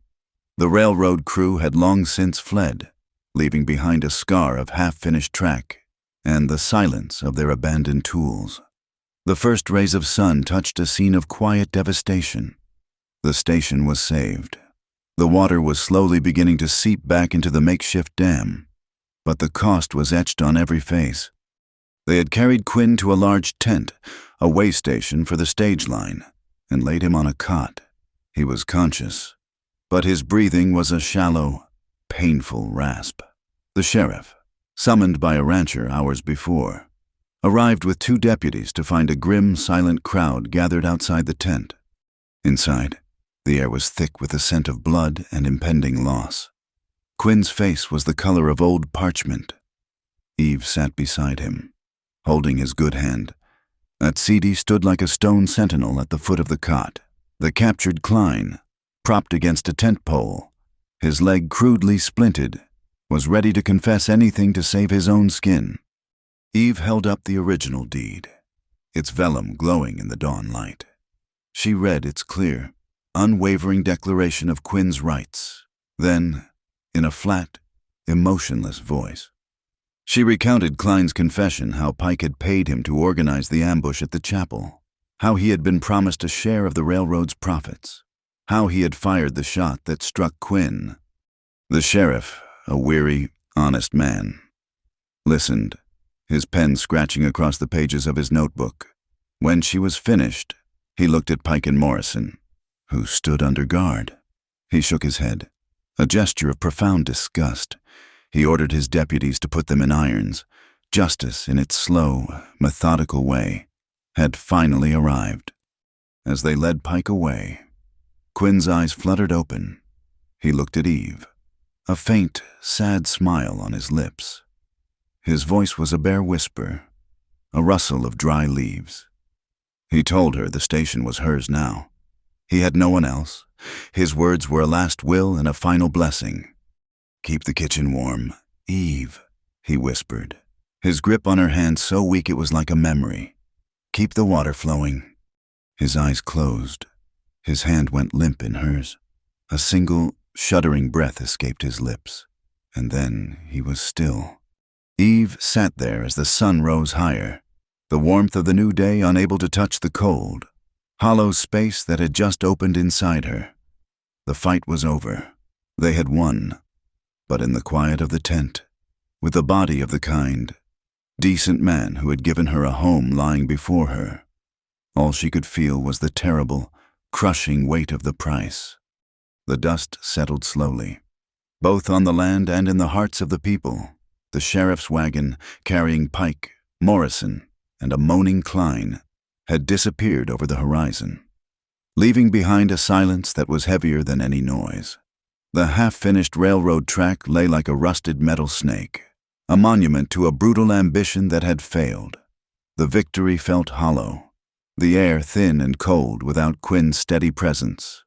A: The railroad crew had long since fled, leaving behind a scar of half-finished track and the silence of their abandoned tools. The first rays of sun touched a scene of quiet devastation. The station was saved. The water was slowly beginning to seep back into the makeshift dam, but the cost was etched on every face. They had carried Quinn to a large tent, a way station for the stage line, and laid him on a cot. He was conscious, but his breathing was a shallow, painful rasp. The sheriff, summoned by a rancher hours before, arrived with 2 deputies to find a grim, silent crowd gathered outside the tent. Inside, the air was thick with the scent of blood and impending loss. Quinn's face was the color of old parchment. Eve sat beside him, holding his good hand. Atsidi stood like a stone sentinel at the foot of the cot. The captured Klein, propped against a tent pole, his leg crudely splinted, was ready to confess anything to save his own skin. Eve held up the original deed, its vellum glowing in the dawn light. She read its clear, unwavering declaration of Quinn's rights. Then, in a flat, emotionless voice, she recounted Klein's confession, how Pike had paid him to organize the ambush at the chapel, how he had been promised a share of the railroad's profits, how he had fired the shot that struck Quinn. The sheriff, a weary, honest man, listened, his pen scratching across the pages of his notebook. When she was finished, he looked at Pike and Morrison, who stood under guard. He shook his head, a gesture of profound disgust. He ordered his deputies to put them in irons. Justice, in its slow, methodical way, had finally arrived. As they led Pike away, Quinn's eyes fluttered open. He looked at Eve, a faint, sad smile on his lips. His voice was a bare whisper, a rustle of dry leaves. He told her the station was hers now. He had no one else. His words were a last will and a final blessing. "Keep the kitchen warm, Eve," he whispered, his grip on her hand so weak it was like a memory. "Keep the water flowing." His eyes closed. His hand went limp in hers. A single, shuddering breath escaped his lips, and then he was still. Eve sat there as the sun rose higher, the warmth of the new day unable to touch the cold, hollow space that had just opened inside her. The fight was over. They had won. But in the quiet of the tent, with the body of the kind, decent man who had given her a home lying before her, all she could feel was the terrible, crushing weight of the price. The dust settled slowly, both on the land and in the hearts of the people. The sheriff's wagon, carrying Pike, Morrison, and a moaning Klein, had disappeared over the horizon, leaving behind a silence that was heavier than any noise. The half-finished railroad track lay like a rusted metal snake, a monument to a brutal ambition that had failed. The victory felt hollow, the air thin and cold without Quinn's steady presence.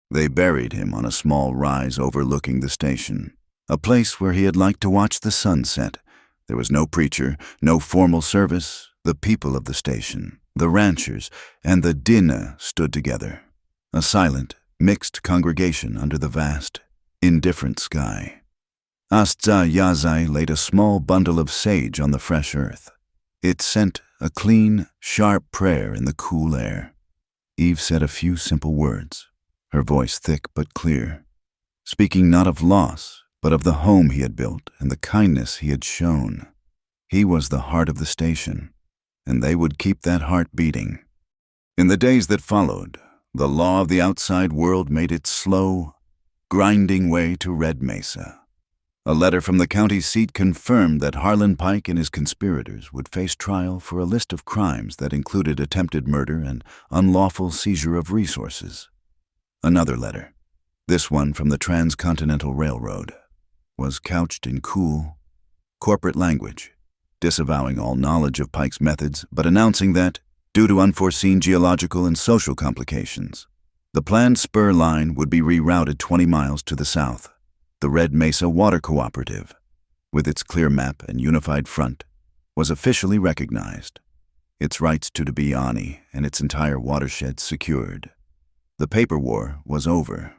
A: They buried him on a small rise overlooking the station, a place where he had liked to watch the sunset. There was no preacher, no formal service. The people of the station, the ranchers, and the dinna stood together, a silent, mixed congregation under the vast, indifferent sky. Astza Yazai laid a small bundle of sage on the fresh earth. It sent a clean, sharp prayer in the cool air. Eve said a few simple words, her voice thick but clear, speaking not of loss, but of the home he had built and the kindness he had shown. He was the heart of the station, and they would keep that heart beating. In the days that followed, the law of the outside world made its slow, grinding way to Red Mesa. A letter from the county seat confirmed that Harlan Pike and his conspirators would face trial for a list of crimes that included attempted murder and unlawful seizure of resources. Another letter, this one from the Transcontinental Railroad, was couched in cool, corporate language, disavowing all knowledge of Pike's methods but announcing that, due to unforeseen geological and social complications, the planned spur line would be rerouted 20 miles to the south. The Red Mesa Water Cooperative, with its clear map and unified front, was officially recognized, its rights to Bibiani and its entire watershed secured. The paper war was over.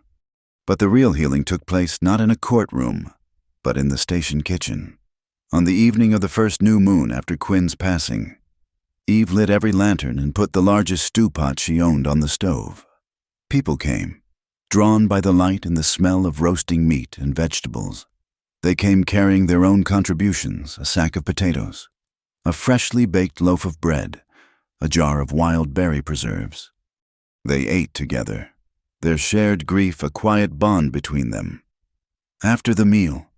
A: But the real healing took place not in a courtroom, but in the station kitchen. On the evening of the first new moon after Quinn's passing, Eve lit every lantern and put the largest stew pot she owned on the stove. People came, drawn by the light and the smell of roasting meat and vegetables. They came carrying their own contributions, a sack of potatoes, a freshly baked loaf of bread, a jar of wild berry preserves. They ate together, their shared grief a quiet bond between them. After the meal,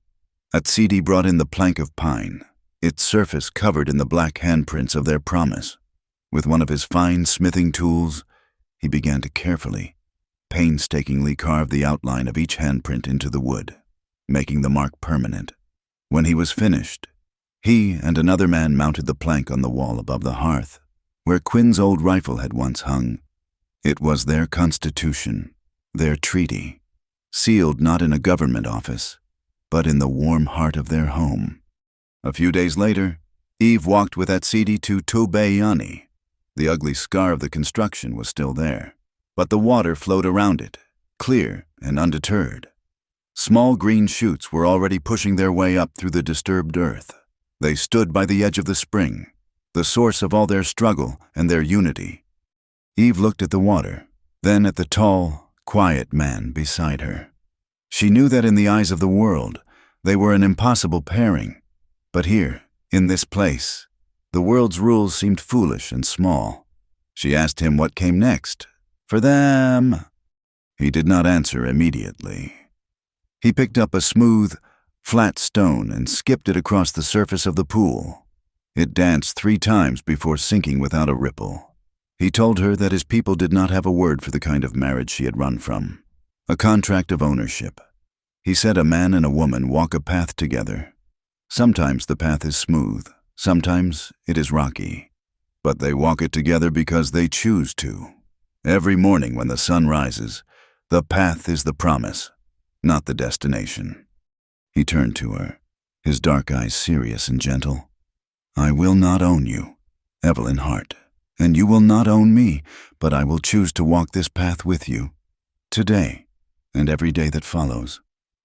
A: Atsidi brought in the plank of pine, its surface covered in the black handprints of their promise. With one of his fine smithing tools, he began to carefully, painstakingly carve the outline of each handprint into the wood, making the mark permanent. When he was finished, he and another man mounted the plank on the wall above the hearth, where Quinn's old rifle had once hung. It was their constitution, their treaty, sealed not in a government office, but in the warm heart of their home. A few days later, Eve walked with Atsidi to Tobeyani. The ugly scar of the construction was still there, but the water flowed around it, clear and undeterred. Small green shoots were already pushing their way up through the disturbed earth. They stood by the edge of the spring, the source of all their struggle and their unity. Eve looked at the water, then at the tall, quiet man beside her. She knew that in the eyes of the world, they were an impossible pairing. But here, in this place, the world's rules seemed foolish and small. She asked him what came next. For them. He did not answer immediately. He picked up a smooth, flat stone and skipped it across the surface of the pool. It danced 3 times before sinking without a ripple. He told her that his people did not have a word for the kind of marriage she had run from, a contract of ownership. He said a man and a woman walk a path together. Sometimes the path is smooth, sometimes it is rocky, but they walk it together because they choose to. Every morning when the sun rises, the path is the promise, not the destination. He turned to her, his dark eyes serious and gentle. I will not own you, Evelyn Hart, and you will not own me, but I will choose to walk this path with you, today and every day that follows.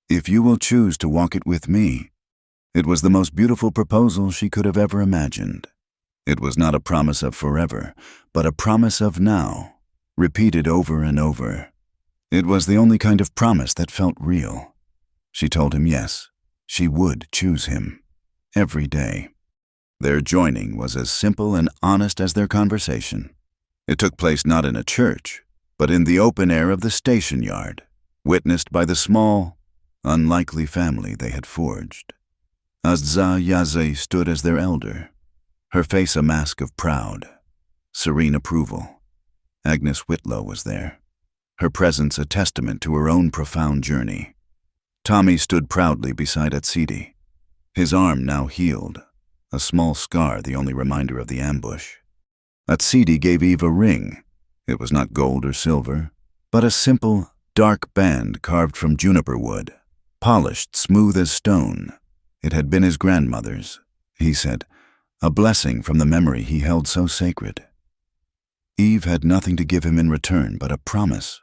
A: If you will choose to walk it with me. It was the most beautiful proposal she could have ever imagined. It was not a promise of forever, but a promise of now, repeated over and over. It was the only kind of promise that felt real. She told him yes, she would choose him, every day. Their joining was as simple and honest as their conversation. It took place not in a church, but in the open air of the station yard, witnessed by the small, unlikely family they had forged. Azza Yaze stood as their elder, her face a mask of proud, serene approval. Agnes Whitlow was there, her presence a testament to her own profound journey. Tommy stood proudly beside Atsidi, his arm now healed, a small scar the only reminder of the ambush. Atsidi gave Eve a ring. It was not gold or silver, but a simple, dark band carved from juniper wood, polished smooth as stone. It had been his grandmother's, he said, a blessing from the memory he held so sacred. Eve had nothing to give him in return but a promise,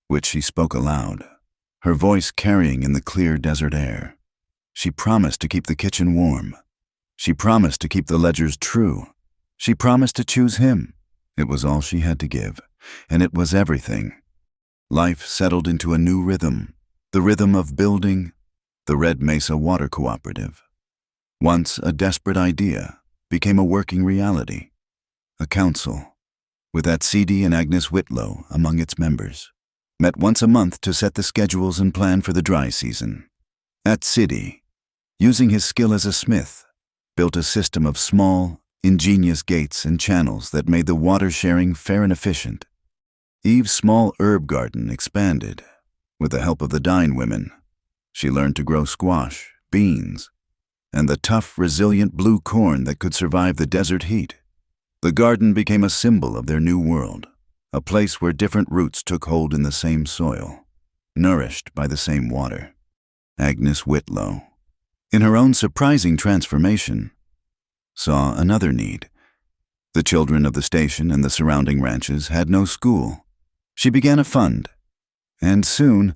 A: which she spoke aloud, her voice carrying in the clear desert air. She promised to keep the kitchen warm. She promised to keep the ledgers true. She promised to choose him. It was all she had to give, and it was everything. Life settled into a new rhythm, the rhythm of building the Red Mesa Water Cooperative. Once a desperate idea became a working reality. A council, with Atsidi and Agnes Whitlow among its members, met once a month to set the schedules and plan for the dry season. Atsidi, using his skill as a smith, built a system of small, ingenious gates and channels that made the water sharing fair and efficient. Eve's small herb garden expanded. With the help of the Dine women, she learned to grow squash, beans, and the tough, resilient blue corn that could survive the desert heat. The garden became a symbol of their new world, a place where different roots took hold in the same soil, nourished by the same water. Agnes Whitlow, in her own surprising transformation, saw another need. The children of the station and the surrounding ranches had no school. She began a fund, and soon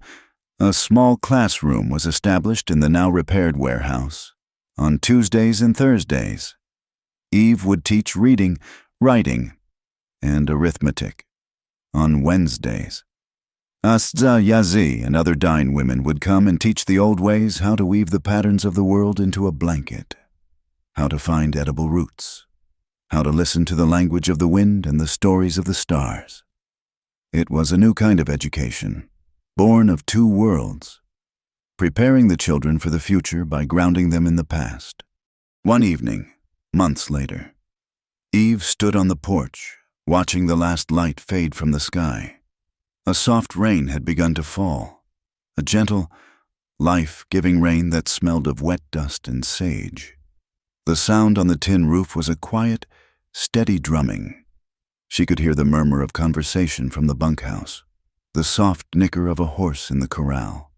A: A small classroom was established in the now repaired warehouse. On Tuesdays and Thursdays, Eve would teach reading, writing, and arithmetic. On Wednesdays, Astza Yazi and other Dine women would come and teach the old ways how to weave the patterns of the world into a blanket, how to find edible roots, how to listen to the language of the wind and the stories of the stars. It was a new kind of education, born of two worlds, preparing the children for the future by grounding them in the past. One evening, months later, Eve stood on the porch, watching the last light fade from the sky. A soft rain had begun to fall, a gentle, life-giving rain that smelled of wet dust and sage. The sound on the tin roof was a quiet, steady drumming. She could hear the murmur of conversation from the bunkhouse, the soft nicker of a horse in the corral.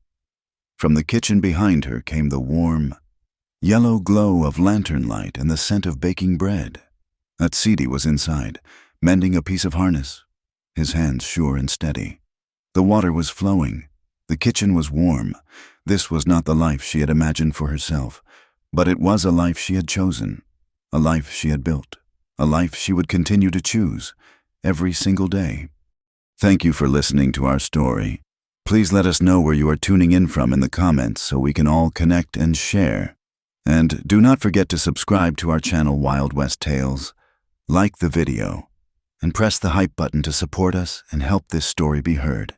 A: From the kitchen behind her came the warm, yellow glow of lantern light and the scent of baking bread. Atsidi was inside, mending a piece of harness, his hands sure and steady. The water was flowing. The kitchen was warm. This was not the life she had imagined for herself, but it was a life she had chosen, a life she had built, a life she would continue to choose every single day. Thank you for listening to our story. Please let us know where you are tuning in from in the comments so we can all connect and share. And do not forget to subscribe to our channel Wild West Tales, like the video, and press the hype button to support us and help this story be heard.